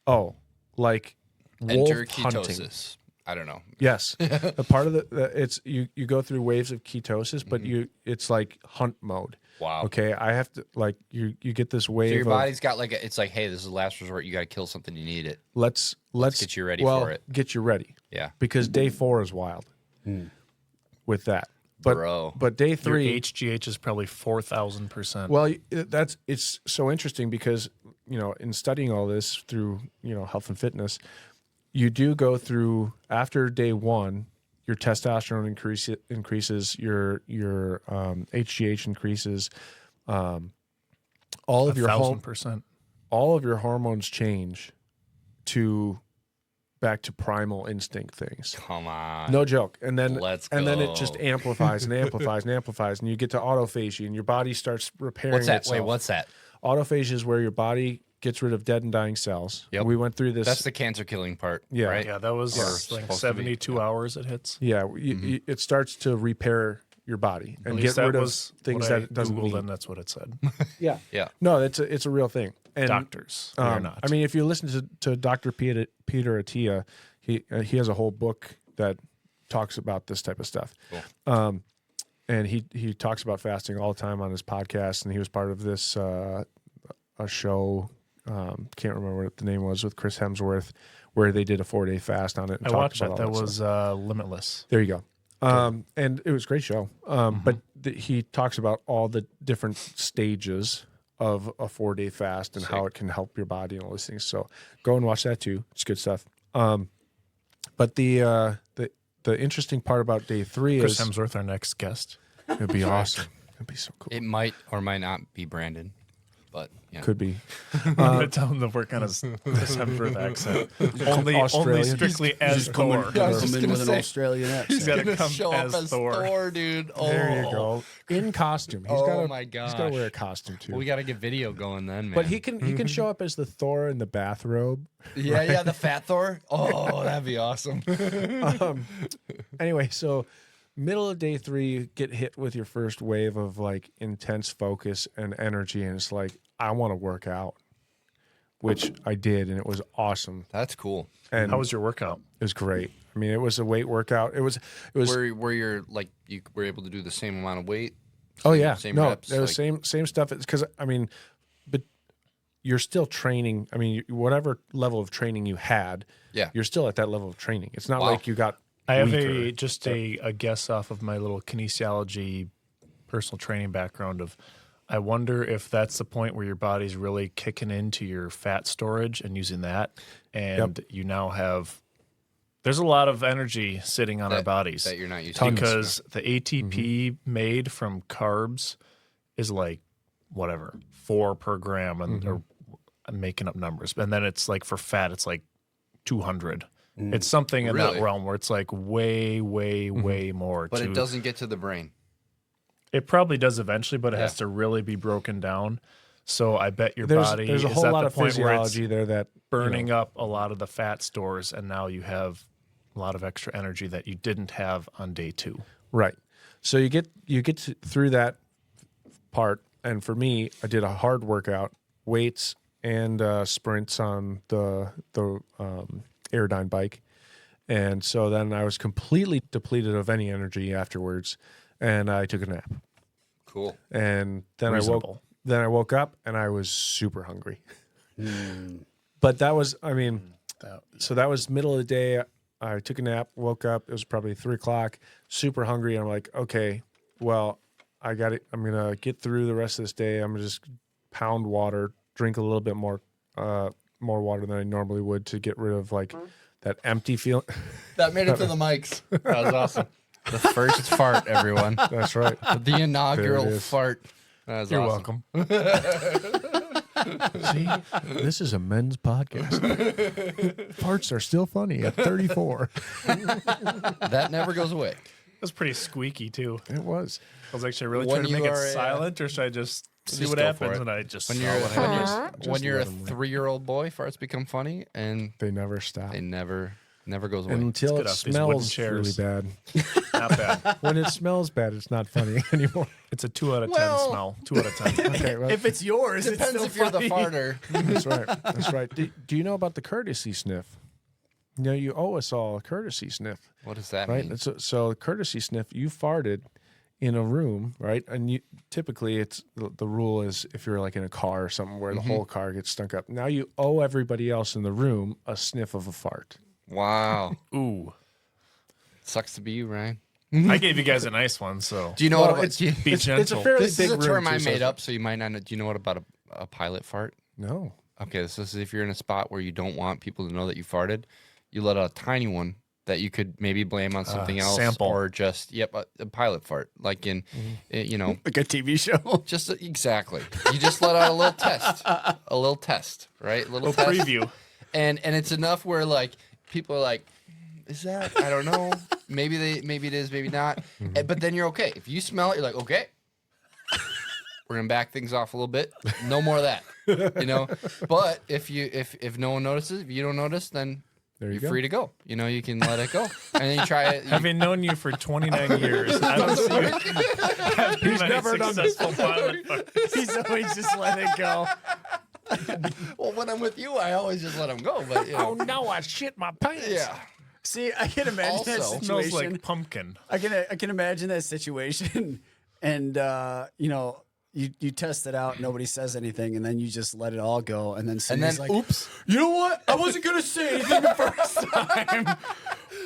Oh, like wolf Enter hunting. ketosis. I don't know. Yes, a part of it's you go through waves of ketosis, but it's like hunt mode. Wow. Okay, I have to like you get this wave So your of body's got like it's like, hey, this is the last resort. You got to kill something. You need it. let's get you ready well, for it. Get you ready Yeah. because day 4 is wild with that. But Bro. but day Your 3 HGH is probably 4,000%. well it's so interesting because in studying all this through health and fitness, you do go through after day 1 your testosterone increases, your HGH increases, all of your 1,000%. all of your hormones change to back to primal instinct things. Come on. No joke. And then Let's and then it go. just amplifies and amplifies and amplifies, and you get to autophagy, and your body starts repairing What's that? itself. Wait, what's that? Autophagy is where your body gets rid of dead and dying cells. Yep. We went through this. That's the cancer killing part. Yeah. Right. Yeah, that was Or like supposed to be. 72 hours it hits. yeah. It starts to repair your body At and least get that rid of was things what I that it doesn't Googled, need. and that's what it said. Yeah. Yeah. No, it's a real thing. And Doctors, they are not. I mean, if you listen to Dr. Peter Attia, he has a whole book that talks about this type of stuff. Cool. And he talks about fasting all the time on his podcast, and he was part of this a show. Can't remember what the name was with Chris Hemsworth, where they did a 4-day fast on it. And I talked watched about that. all That was stuff. Limitless. There you go. And it was a great show. But he talks about all the different stages of a 4-day fast and how it can help your body and all these things. So go and watch that too. It's good stuff. But the interesting part about day 3 Chris is Hemsworth, our next guest. it'd be awesome. It'd be so cool. It might or might not be Brandon, but yeah. Could be. I'm going to tell him to work on his Hemsworth accent. only Australian. strictly as Thor. Yeah, I was just Come in gonna with an say, Australian He's accent. gonna come show as up as Thor. Thor, dude. Oh, There you go. In costume. He's Oh gotta, my He's got to gosh. wear a costume too. We got to get video going then, man. but he can show up as the Thor in the bathrobe. yeah, the fat Thor. Oh, that'd be awesome. Anyway, so middle of day 3, you get hit with your first wave of like intense focus and energy, and it's like, I want to work out. which I did, and it was awesome. That's cool. And How was your workout? it was great. I mean, it was a weight workout. It was. Where you're like you were able to do the same amount of weight. Oh yeah, same no, reps, it was same stuff. It's because I mean, but you're still training. I mean, whatever level of training you had, Yeah. you're still at that level of training. It's not Wow. like you got. I have weaker. a guess off of my little kinesiology personal training background of I wonder if that's the point where your body's really kicking into your fat storage and using that. And you now have there's a lot of energy sitting on our bodies that you're not used to. because the ATP made from carbs is like whatever 4 per gram and or I'm making up numbers. And then it's like for fat it's like 200. It's something in that Really? realm where it's like way more. But it doesn't get to the brain. It probably does eventually, but it has to really be broken down. So I bet your There's body a is whole at lot the of point where it's physiology there that burning up a lot of the fat stores, and now you have a lot of extra energy that you didn't have on day 2. Right. So you get through that part, and for me, I did a hard workout, weights and sprints on the Airdyne bike, and so then I was completely depleted of any energy afterwards, and I took a nap, Cool. and then Reasonable. I woke up and I was super hungry. But that was, I mean, so that was middle of the day. I took a nap, woke up. It was probably 3:00, super hungry. I'm like, okay, well, I got it. I'm gonna get through the rest of this day. I'm gonna just pound water, drink a little bit more water than I normally would to get rid of like that empty feeling. That made it to the mics. That was awesome. The first fart, everyone. That's right. The inaugural There it is. fart. That was You're awesome. welcome. See, this is a men's podcast. Parts are still funny at 34. That never goes away. It was pretty squeaky too. It was. I was actually really When trying to you make it are, silent, or should I just see just what go for happens? it. And I just When saw you're what happens. when you're a let 'em rip. 3-year-old boy, farts become funny, and They never stop. they never goes away. Until Let's it get off these wooden smells really chairs. bad. Not bad. When it smells bad, it's not funny anymore. It's a 2 out of 10 Well- smell. 2 out of 10. Okay, well, If it's yours, it's Depends still if you're the funny. farter. that's right. That's right. Do you know about the courtesy sniff? You know, you owe us all a courtesy sniff, What does that right? mean? So courtesy sniff, you farted in a room, right? And you typically it's the rule is if you're like in a car or something where the whole car gets stunk up. Now you owe everybody else in the room a sniff of a fart. Wow. Ooh. Sucks to be you, Ryan. I gave you guys a nice one, so Do you know Well, what about, it's- do you- be gentle. It's a fairly this big is a room, term I too, so made it's- up, so you might not know. Do you know what about a pilot fart? No. Okay, this is if you're in a spot where you don't want people to know that you farted, you let out a tiny one that you could maybe blame on something else, sample. or just a pilot fart, like in, you know, Like a TV show. just exactly. You just let out a little test, right? A little test. preview. And it's enough where like people are like, is that? I don't know. Maybe it is, maybe not. But then you're okay. If you smell it, you're like, okay. We're gonna back things off a little bit. No more of that. You know? But if no one notices, if you don't notice, then There you you're go. free to go. You know, you can let it go. And then you try it. Having known you for 29 years, I don't see you having He's many never done this successful pilot farts. He's always just let it go. Well, when I'm with you, I always just let them go. But you know, no, I shit my pants. yeah. See, I can imagine that Also- Smells situation. like pumpkin. I can imagine that situation, and you know, you test it out, nobody says anything, and then you just let it all go, and then Cindy's like, oops. you know what? I wasn't gonna say anything the first time,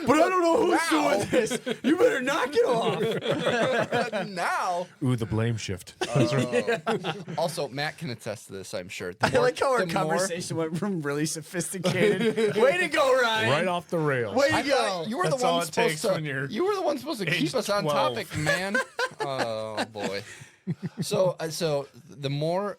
but I don't know who's doing this. You better knock it off. Now. Ooh, the blame shift. Also, Matt can attest to this, I'm sure. I like how our the more- conversation went from really sophisticated. Way to go, Ryan! Right off the rails. Way to I go! thought you were That's the all one it supposed takes to. when you're You were the one supposed to keep aged us on 12. topic, man. Oh boy. So the more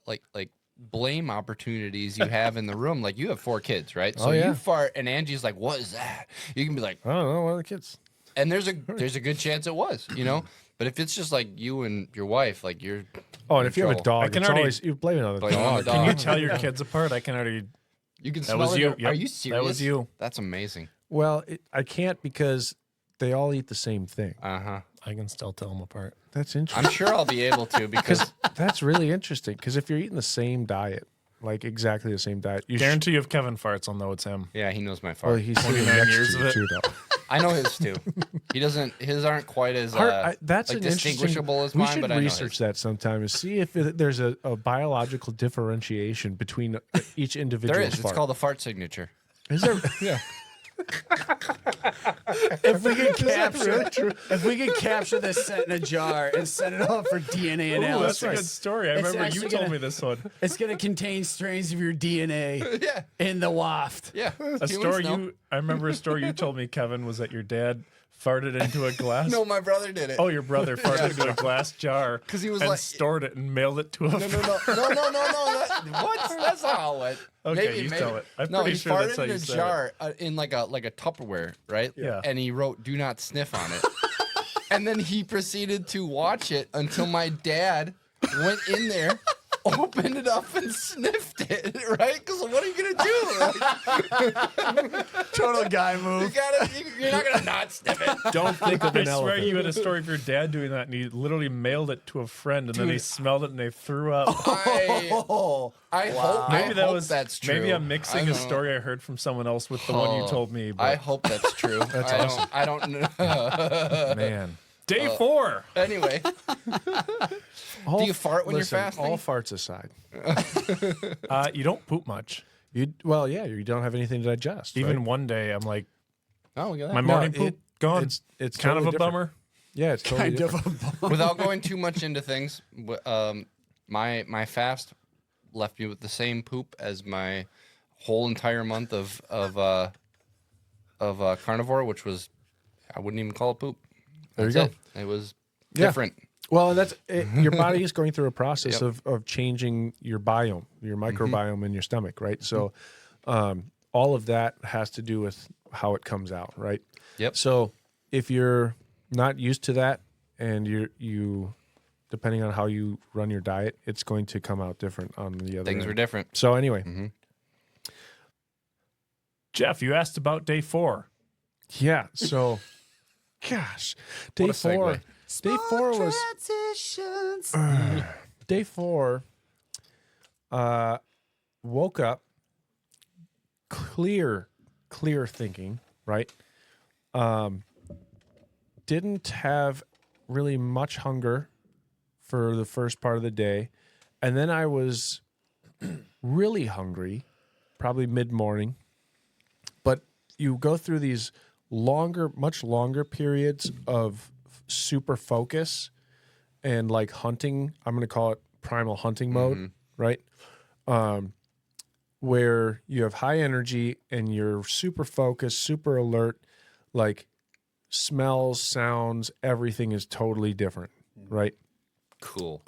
like blame opportunities you have in the room, like you have 4 kids, right? So Oh, yeah. you fart and Angie's like, "What is that?" You can be like, I don't know. One of the kids. and there's a good chance it was, you know. But if it's just like you and your wife, like you're Oh, in and if you have a trouble. dog, I can it's already- always you blame it on the Blame it on dog. the Can you dog. tell your kids apart? I can already. You can That smell was it. you. Are Yep. you serious? That was you. That's amazing. Well, I can't because they all eat the same thing. Uh-huh. I can still tell them apart. That's interesting. I'm sure I'll be able to because That's really interesting because if you're eating the same diet, like exactly the same diet. You Guarantee if Kevin farts, I'll know it's him. Yeah, he knows my well, fart. he's 29 sitting next years to of you it. too, though. I know his too. He doesn't. His aren't quite as That's like an interesting. distinguishable as We mine. should But I know research his. that sometime and see if there's a biological differentiation between each individual. There is. Fart. It's called a fart signature. Is there? Yeah. If we could capture this set in a jar and send it off for DNA Ooh, that's analysis, a good story. I It's remember you actually told gonna- me this one. it's going to contain strains of your DNA Yeah. in the waft. Yeah. A story I remember a story you told me, Kevin, was that your dad farted into a glass. No, my brother did it. Oh, your brother farted into a glass jar 'Cause he was and like- stored it and mailed it to a No. What? That's not how it went. Okay, you tell it. I'm no, pretty he sure farted that's how in you a said jar in like a Tupperware, right? Yeah. And he wrote "Do not sniff" on it. And then he proceeded to watch it until my dad went in there, opened it up, and sniffed it. Right? Because what are you gonna do? Total guy move. You're not gonna not sniff it. Don't think of I an swear elephant. you had a story of your dad doing that, and he literally mailed it to a friend, and then he smelled it and they threw up. I hope. Maybe I that hope was that's true. Maybe I'm mixing I a don't story I heard from someone else with the one you told me. I But hope that's true. That's awesome. I don't know. man, day 4. Anyway, All- do you fart when listen, you're fasting? All farts aside, You don't poop much. you don't have anything to digest. Even right? one day, I'm like, Oh, look at that. my morning poop gone. It's kind totally of a different. bummer. Yeah, it's totally different. Without going too much into things, my fast left me with the same poop as my whole entire month of carnivore, which was I wouldn't even call it poop. There you That's go. it. It was Yeah. different. Well, that's it, your body is going through a process Yep. of changing your biome, your microbiome in your stomach, right? So, all of that has to do with how it comes out, right? Yep. So, if you're not used to that, and you, depending on how you run your diet, it's going to come out different on the other. Things end. were different. So anyway, Jeff, you asked about day 4. yeah. So, gosh, day What a segue. 4. Day 4 was day 4. Woke up, clear thinking, right? Didn't have really much hunger for the first part of the day, and then I was really hungry, probably mid-morning. But you go through these much longer periods of super focus and like hunting. I'm going to call it primal hunting mode, right? Where you have high energy and you're super focused, super alert, like smells, sounds, everything is totally different, right? Cool.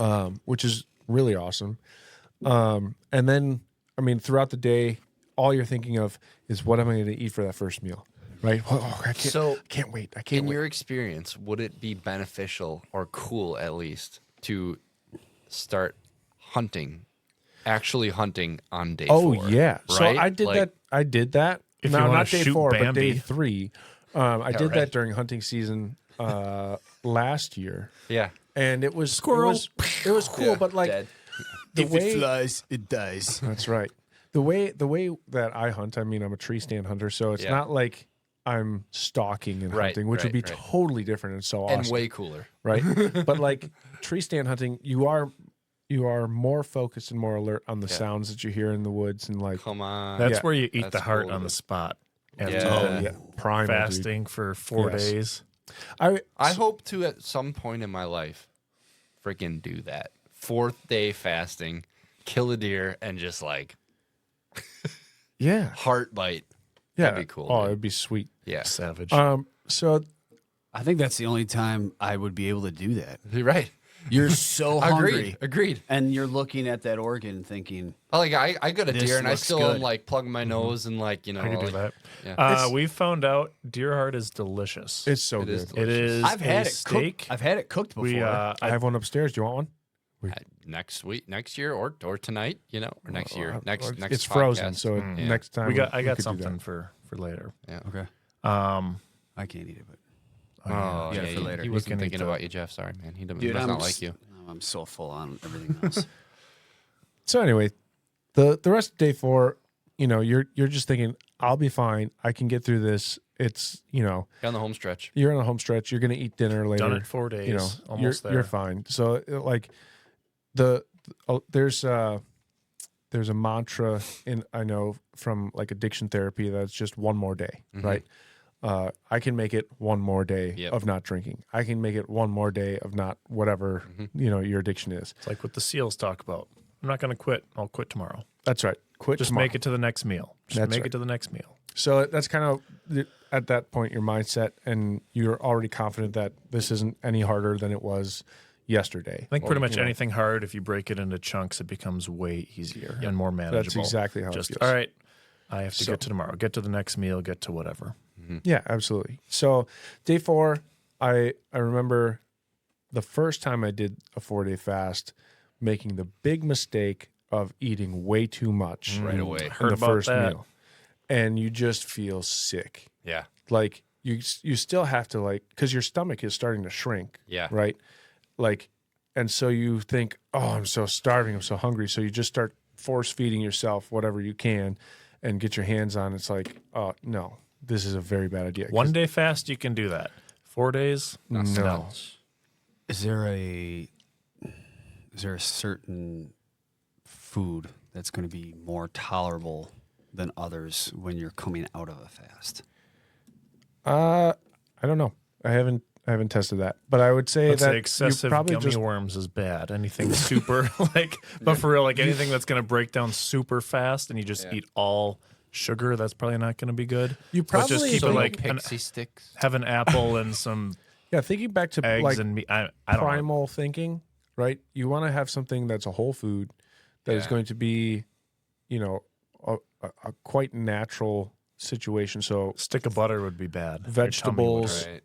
Which is really awesome. And then, I mean, throughout the day, all you're thinking of is what am I going to eat for that first meal, right? Oh, I can't wait. I can't In wait. your experience, would it be beneficial or cool at least to start actually hunting on day 4? Oh yeah. So right? I did Like, that. I did that. If No, you wanna not day shoot 4, but Bambi. day 3. I did right. that during hunting season last year, Yeah. and it was Squirrel. It was cool, but like Dead. the If way it flies, it dies. that's right. The way that I hunt, I mean, I'm a tree stand hunter, so it's Yeah. not like I'm stalking and Right, hunting, which would be right. totally different and so awesome, And way cooler. right? But like tree stand hunting, you are more focused and more alert on the sounds that you hear in the woods and like Come on. That's Yeah. where you eat That's the heart cool, on the dude. spot. After Yeah. the primal, dude. fasting for 4 Yes. days. I hope to at some point in my life freaking do that. 4th day fasting, kill a deer, and just like yeah, heart bite. yeah, That'd be cool, Oh, dude. it'd be sweet. Yeah. Savage. So I think that's the only time I would be able to do that. You're right. You're so hungry. Agreed. And you're looking at that organ thinking, Like I got a This deer and I looks still am good. like plugging my nose and like, you know, I can do like, that. Yeah. We found out deer heart is delicious. it's so It good. is It is I've had a it steak. cooked. I've had it cooked before. We I have one upstairs. Do you want one? next week, next year, or tonight, you know, or next year, next It's podcast. frozen, so Yeah. next time I got we could do something that. for later. okay. Um, I can't eat it, but Oh, Yeah, yeah, for later. He You wasn't can eat thinking the- about you, Jeff. Sorry, man. He does dude, not I'm like you. I'm so full on everything else. So anyway, The rest of day 4, you're just thinking, I'll be fine. I can get through this. It's, You're on the home stretch. you're on a home stretch. You're going to eat dinner later. Done it 4 days. Almost you're there. fine. So there's a mantra I know from like addiction therapy that's just one more day, right? I can make it one more day of not drinking. I can make it one more day of not whatever, your addiction is. It's like what the SEALs talk about. I'm not going to quit. I'll quit tomorrow. That's right. Quit Just tomorrow. make it to the next meal. Just make it to the next meal. So that's kind of at that point your mindset, and you're already confident that this isn't any harder than it was yesterday. I think pretty much anything hard, if you break it into chunks, it becomes way easier and more manageable. That's exactly how Just it feels. all right. I have to get to tomorrow. Get to the next meal. Get to whatever. Yeah, absolutely. So day 4, I remember the first time I did a 4-day fast, making the big mistake of eating way too much Right away. in Heard the about first that. meal, and you just feel sick. Yeah. Like you still have to because your stomach is starting to shrink. Yeah. Right. And so you think, oh, I'm so starving, I'm so hungry. So you just start force feeding yourself whatever you can, and get your hands on. It's like, oh no, this is a very bad idea. 1 day fast, you can do that. 4 days, No. Is there a certain food that's going to be more tolerable than others when you're coming out of a fast? I don't know. I haven't tested that, but I would say Let's that say excessive you probably gummy just worms is bad. Anything super but for real, like anything that's going to break down super fast, and you just eat all sugar, that's probably not going to be good. You But just probably- keep So it no like pixie sticks. have an apple and some thinking back to eggs like and meat. I don't know. primal thinking, right? You want to have something that's a whole food that is going to be, a quite natural situation. So Stick of butter would be bad. Your tummy would vegetables, hurt. Right.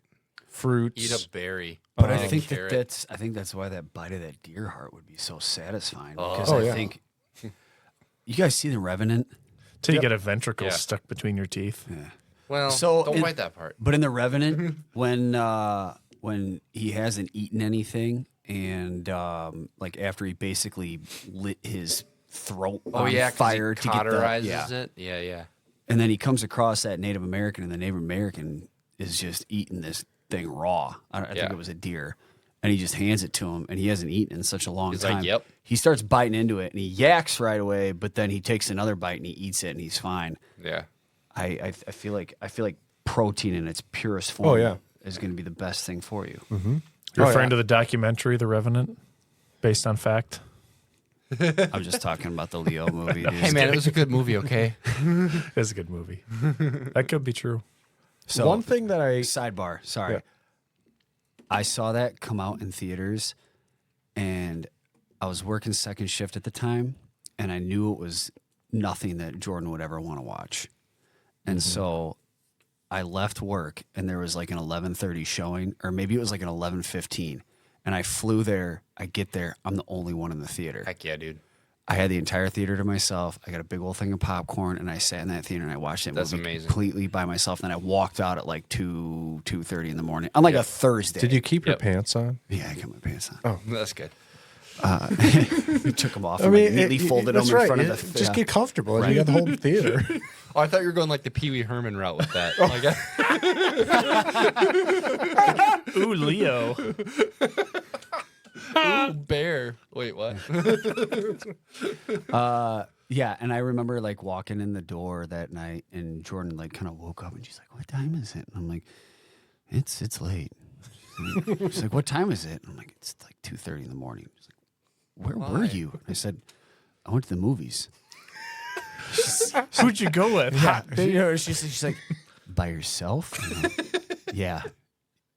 fruits. Eat a berry. But I Eat a think carrot. that's why that bite of that deer heart would be so satisfying. Oh. Because Oh, I yeah. think you guys see The Revenant, Till you get a ventricle Yeah. stuck between your teeth. Well, So don't in- bite that part. but in The Revenant, when he hasn't eaten anything, and like after he basically lit his throat Oh on yeah, 'cause fire he to get the cauterizes it. Yeah, yeah. and then he comes across that Native American, and the Native American is just eating this thing raw. I think Yeah. it was a deer. And he just hands it to him, and he hasn't eaten in such a long He's time. like, "Yep." He starts biting into it, and he yaks right away. But then he takes another bite, and he eats it, and he's fine. Yeah. I feel like protein in its purest form. Oh, yeah. Is going to be the best thing for you. You're Oh, referring yeah. to the documentary The Revenant, based on fact? I'm just talking about the Leo movie. Dude. Hey man, it was a good movie. Okay. It's a good movie. That could be true. So One thing that I sidebar. Sorry, Yeah. I saw that come out in theaters, and I was working second shift at the time, and I knew it was nothing that Jordan would ever want to watch, and so I left work, and there was like an 11:30 showing, or maybe it was like an 11:15, and I flew there. I get there, I'm the only one in the theater. Heck yeah, dude. I had the entire theater to myself. I got a big old thing of popcorn, and I sat in that theater and I watched that That's movie amazing. completely by myself. Then I walked out at like 2:30 in the morning on like a Thursday. did you keep your Yep. pants on? Yeah, I got my pants on. Oh. That's good. We took them off. and neatly folded them in front of the. Just yeah. get comfortable. You got the whole theater. Oh, I thought you were going like the Pee Wee Herman route with that. Like, Ooh, Leo. ooh, bear. Wait, what? Yeah, and I remember like walking in the door that night, and Jordan like kind of woke up, and she's like, "What time is it?" And I'm like, "It's late." She's like, "What time is it?" And I'm like, "It's like 2:30 in the morning." She's like, "Where were you?" I said, "I went to the movies." Who'd you go with? She's like, "By yourself?" I'm like, yeah,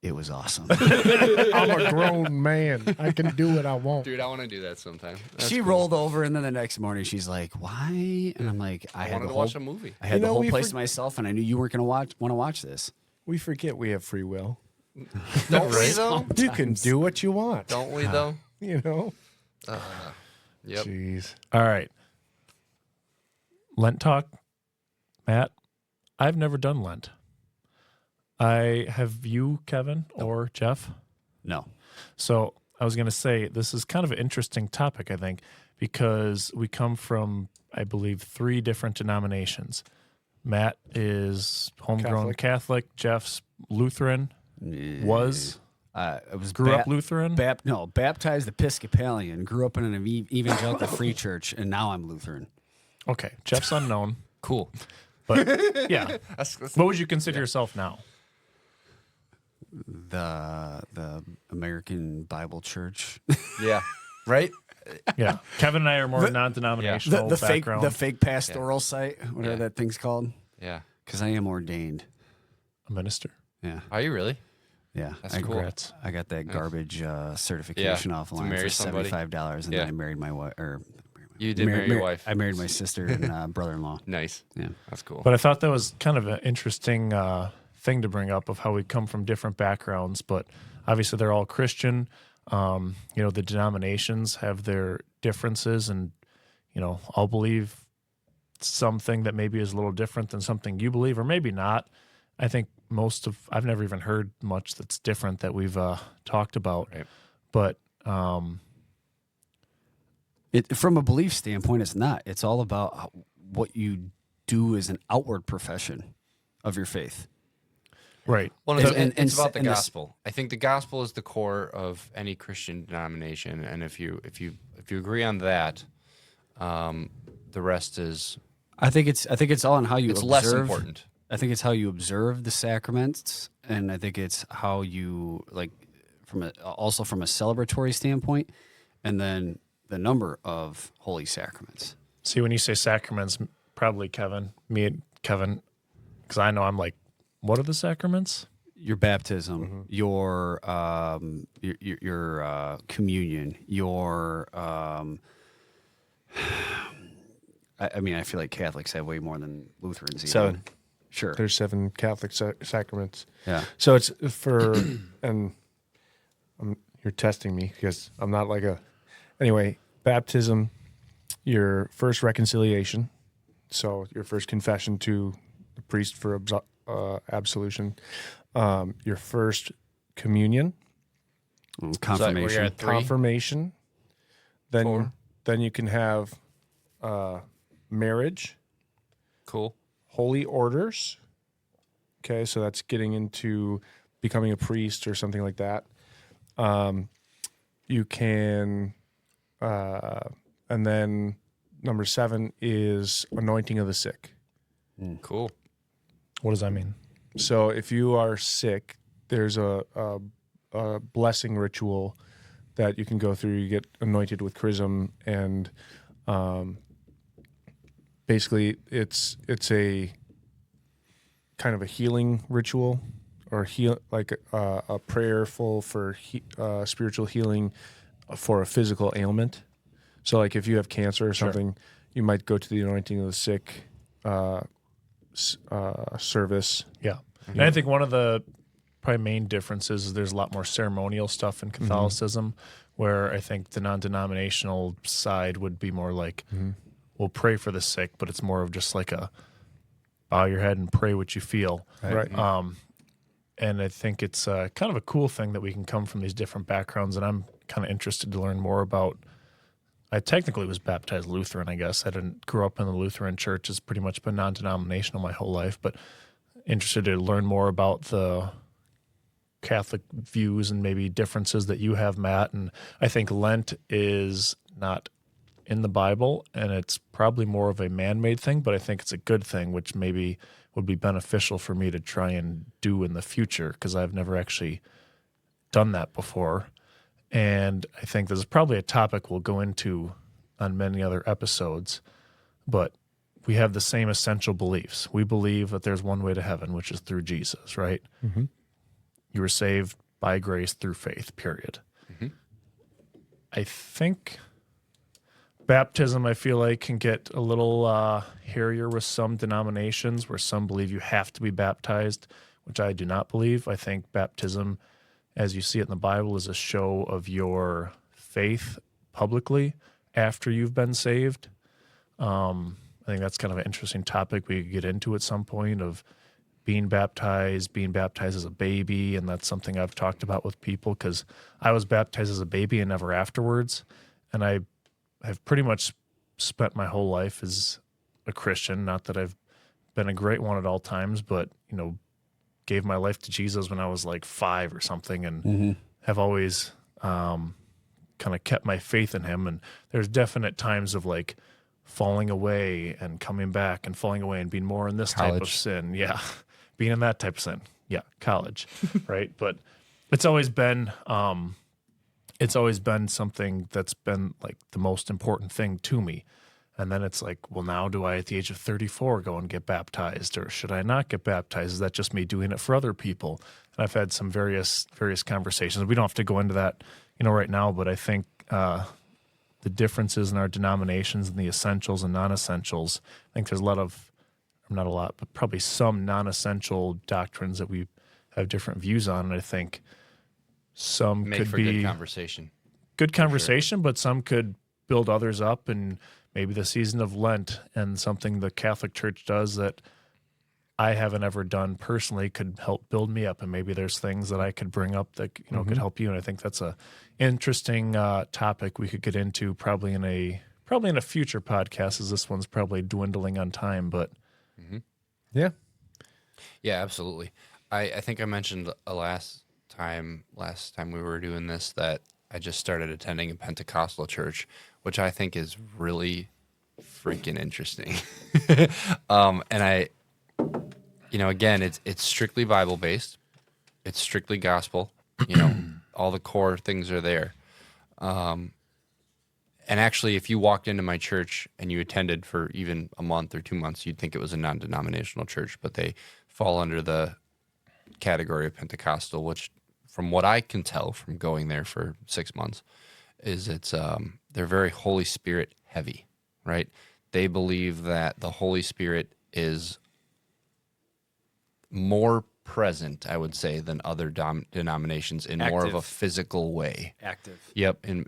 it was awesome. I'm a grown man. I can do what I want. Dude, I want to do that sometime. That's She cool. rolled over, and then the next morning she's like, "Why?" And I'm like, I had wanted the to whole, watch a movie. I had You the know, whole we place to myself, and I knew you weren't going to want to watch this." We forget we have free will. Don't we though? You can do what you want. Don't we though? You know? Yep. Jeez. All right. Lent talk. Matt, I've never done Lent. Have you, Kevin or Jeff? No. So I was going to say this is kind of an interesting topic, I think, because we come from, I believe, 3 different denominations. Matt is homegrown Catholic. Jeff's Lutheran. Was I was grew up Lutheran. Baptized Episcopalian. Grew up in an evangelical free church, and now I'm Lutheran. Okay, Jeff's unknown, Cool. but yeah. That's What would you consider yourself now? The American Bible Church. yeah. Right? Yeah, Kevin and I are more non-denominational background. the fake pastoral site, whatever that thing's called. Yeah. Because I am ordained. A minister. Yeah. Are you really? Yeah. That's cool. Congrats. I got that garbage certification offline marry for somebody. $75, and then I married my wife. You did marry your wife. I married my sister and brother-in-law. Nice. Yeah. That's cool. But I thought that was kind of an interesting thing to bring up of how we come from different backgrounds, but obviously they're all Christian. The denominations have their differences, and I'll believe something that maybe is a little different than something you believe, or maybe not. I think I've never even heard much that's different that we've talked about. Right. But From a belief standpoint, it's not. It's all about what you do as an outward profession of your faith. right. Well, And- it's about the and this- gospel. I think the gospel is the core of any Christian denomination, and if you agree on that, the rest is I think it's all on how you it's observe. less important. I think it's how you observe the sacraments, and I think it's how you also from a celebratory standpoint, and then the number of holy sacraments. See, when you say sacraments, probably me and Kevin, because I know I'm like, what are the sacraments? Your baptism, your communion, your I mean, I feel like Catholics have way more than Lutherans. Even. 7. Sure. There's 7 Catholic sacraments. Yeah. So it's for, and you're testing me because I'm not like anyway, baptism, your first reconciliation. So your first confession to the priest for absolution, your first communion, Confirmation. So we're at 3? confirmation. Then 4? then you can have marriage, Cool. holy orders. Okay, so that's getting into becoming a priest or something like that. You can, and then number 7 is anointing of the sick. Cool. What does that mean? So if you are sick, there's a blessing ritual that you can go through. You get anointed with chrism, and basically it's a kind of a healing ritual, or a prayerful for spiritual healing for a physical ailment. So like if you have cancer or something, you might go to the anointing of the sick service. Yeah. And I think one of the probably main differences is there's a lot more ceremonial stuff in Catholicism, where I think the non-denominational side would be more like, we'll pray for the sick, but it's more of just like a bow your head and pray what you feel. Right. And I think it's kind of a cool thing that we can come from these different backgrounds, and I'm kind of interested to learn more about. I technically was baptized Lutheran, I guess. I didn't grow up in the Lutheran church. It's pretty much been non-denominational my whole life, but interested to learn more about the Catholic views and maybe differences that you have, Matt. And I think Lent is not in the Bible, and it's probably more of a man-made thing, but I think it's a good thing, which maybe would be beneficial for me to try and do in the future, because I've never actually done that before. And I think this is probably a topic we'll go into on many other episodes, but we have the same essential beliefs. We believe that there's one way to heaven, which is through Jesus, right? Mm-hmm. You were saved by grace through faith, period. Mm-hmm. I think baptism, I feel like, can get a little hairier with some denominations, where some believe you have to be baptized, which I do not believe. I think baptism, as you see it in the Bible, is a show of your faith publicly after you've been saved. I think that's kind of an interesting topic we could get into at some point, of being baptized as a baby, and that's something I've talked about with people because I was baptized as a baby and never afterwards, and I have pretty much spent my whole life as a Christian. Not that I've been a great one at all times, but gave my life to Jesus when I was like 5 or something, and have always kind of kept my faith in him. And there's definite times of like falling away and coming back and falling away and being more in this type of sin. Yeah. Being in that type of sin. Yeah. College. Right. But it's always been something that's been like the most important thing to me. And then it's like, well, now do I at the age of 34 go and get baptized, or should I not get baptized? Is that just me doing it for other people? And I've had some various conversations. We don't have to go into that, right now, but I think the differences in our denominations and the essentials and non-essentials, I think there's not a lot, but probably some non-essential doctrines that we have different views on. And I think some could be good conversation, but some could build others up. And maybe the season of Lent and something the Catholic Church does that I haven't ever done personally could help build me up. And maybe there's things that I could bring up that could help you. And I think that's a interesting topic we could get into probably in a future podcast, as this one's probably dwindling on time. But yeah, absolutely. I think I mentioned last time we were doing this that I just started attending a Pentecostal church, which I think is really freaking interesting. And I, again, it's strictly Bible based. It's strictly gospel. All the core things are there. And actually, if you walked into my church and you attended for even a month or 2 months, you'd think it was a non-denominational church, but they fall under the category of Pentecostal, which, from what I can tell from going there for 6 months, is they're very Holy Spirit heavy, right? They believe that the Holy Spirit is more present, I would say, than other denominations in more of a physical way. Active. Yep. And,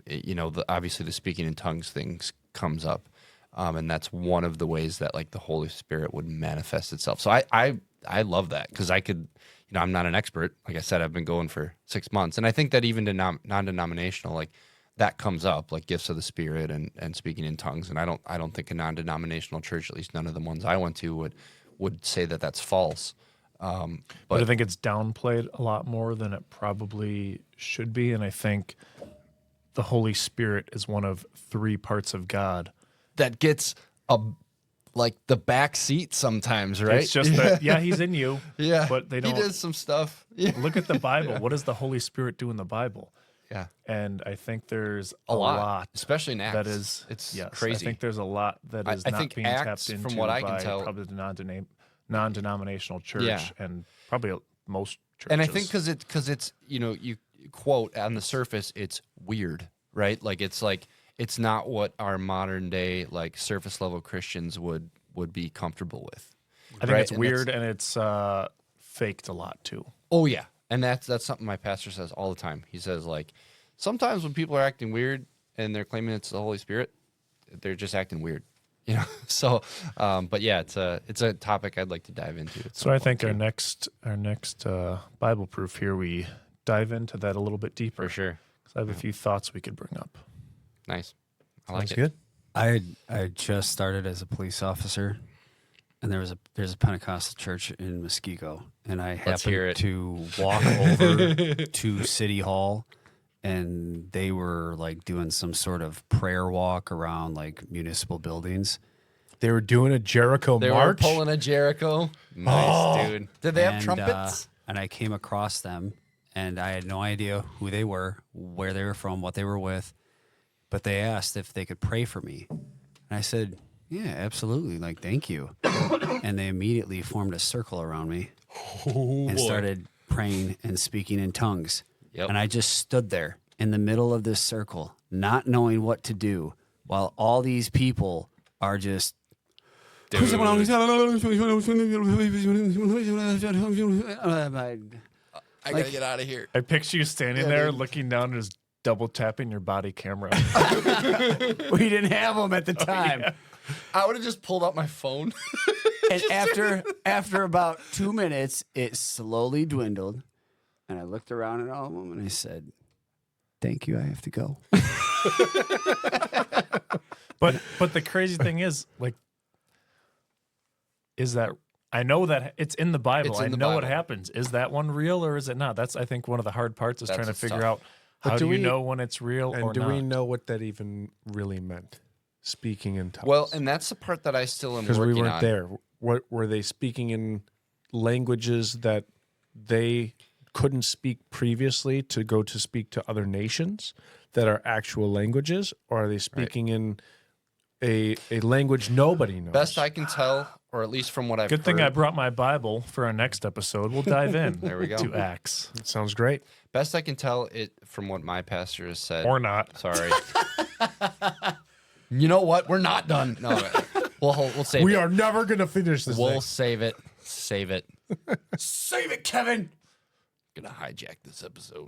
obviously the speaking in tongues things comes up. And that's one of the ways that like the Holy Spirit would manifest itself. So I love that because I could, I'm not an expert. Like I said, I've been going for 6 months. And I think that even non-denominational, like that comes up, like gifts of the Spirit and speaking in tongues. And I don't think a non-denominational church, at least none of the ones I went to, would say that that's false. But I think it's downplayed a lot more than it probably should be. And I think the Holy Spirit is one of 3 parts of God that gets the back seat sometimes, right? It's just that, he's in you. Yeah, but they don't. He does some stuff. Yeah. Look at the Bible. What does the Holy Spirit do in the Bible? Yeah, and I think there's a lot, especially in Acts. That is, crazy. I think there's a lot that is I not think being Acts, tapped into from what I can tell, probably the non-denominational church, and probably most churches. And I think because it's you quote on the surface, it's weird, right? It's not what our modern day like surface level Christians would be comfortable with. I think it's weird and it's faked a lot too. Oh yeah, and that's something my pastor says all the time. He says like sometimes when people are acting weird and they're claiming it's the Holy Spirit, they're just acting weird. So, but yeah, it's a topic I'd like to dive into. So I think our next Bible proof here, we dive into that a little bit deeper. For sure. Because I have a few thoughts we could bring up. Nice. I like it. Good. I just started as a police officer, and there's a Pentecostal church in Muskego, and I happened to walk over to City Hall, and they were like doing some sort of prayer walk around like municipal buildings. They were doing a Jericho march. They were pulling a Jericho. Nice, dude. Did they have trumpets? And I came across them, and I had no idea who they were, where they were from, what they were with. But they asked if they could pray for me. And I said, yeah, absolutely. Like, thank you. And they immediately formed a circle around me and started praying and speaking in tongues. Yep. And I just stood there in the middle of this circle, not knowing what to do, while all these people are just... Dude. I gotta get out of here. I picture you standing there looking down and just double tapping your body camera. We didn't have them at the time. I would have just pulled out my phone. And after about 2 minutes, it slowly dwindled. And I looked around at all of them and I said, "Thank you. I have to go." But the crazy thing is, like, is that I know that it's in the Bible. It's in I the know what Bible. happens. Is that one real or is it not? That's I think one of the hard parts is That's trying to what's figure tough. out how do do you we- know when it's real And or do not. we know what that even really meant? Speaking in tongues. Well, and that's the part that I still am because working we weren't on. there. What were they speaking in languages that they couldn't speak previously to go to speak to other nations that are actual languages, or are they speaking in a language nobody knows? Best I can tell, or at least from what I've Good heard. thing I brought my Bible for our next episode. We'll dive in There we go. to Acts. It sounds great. Best I can tell it from what my pastor has said. Or not. Sorry. You know what? We're not done. No, we'll save it. We are never going to finish this We'll thing. save it. Save it. Save it, Kevin. Gonna hijack this episode.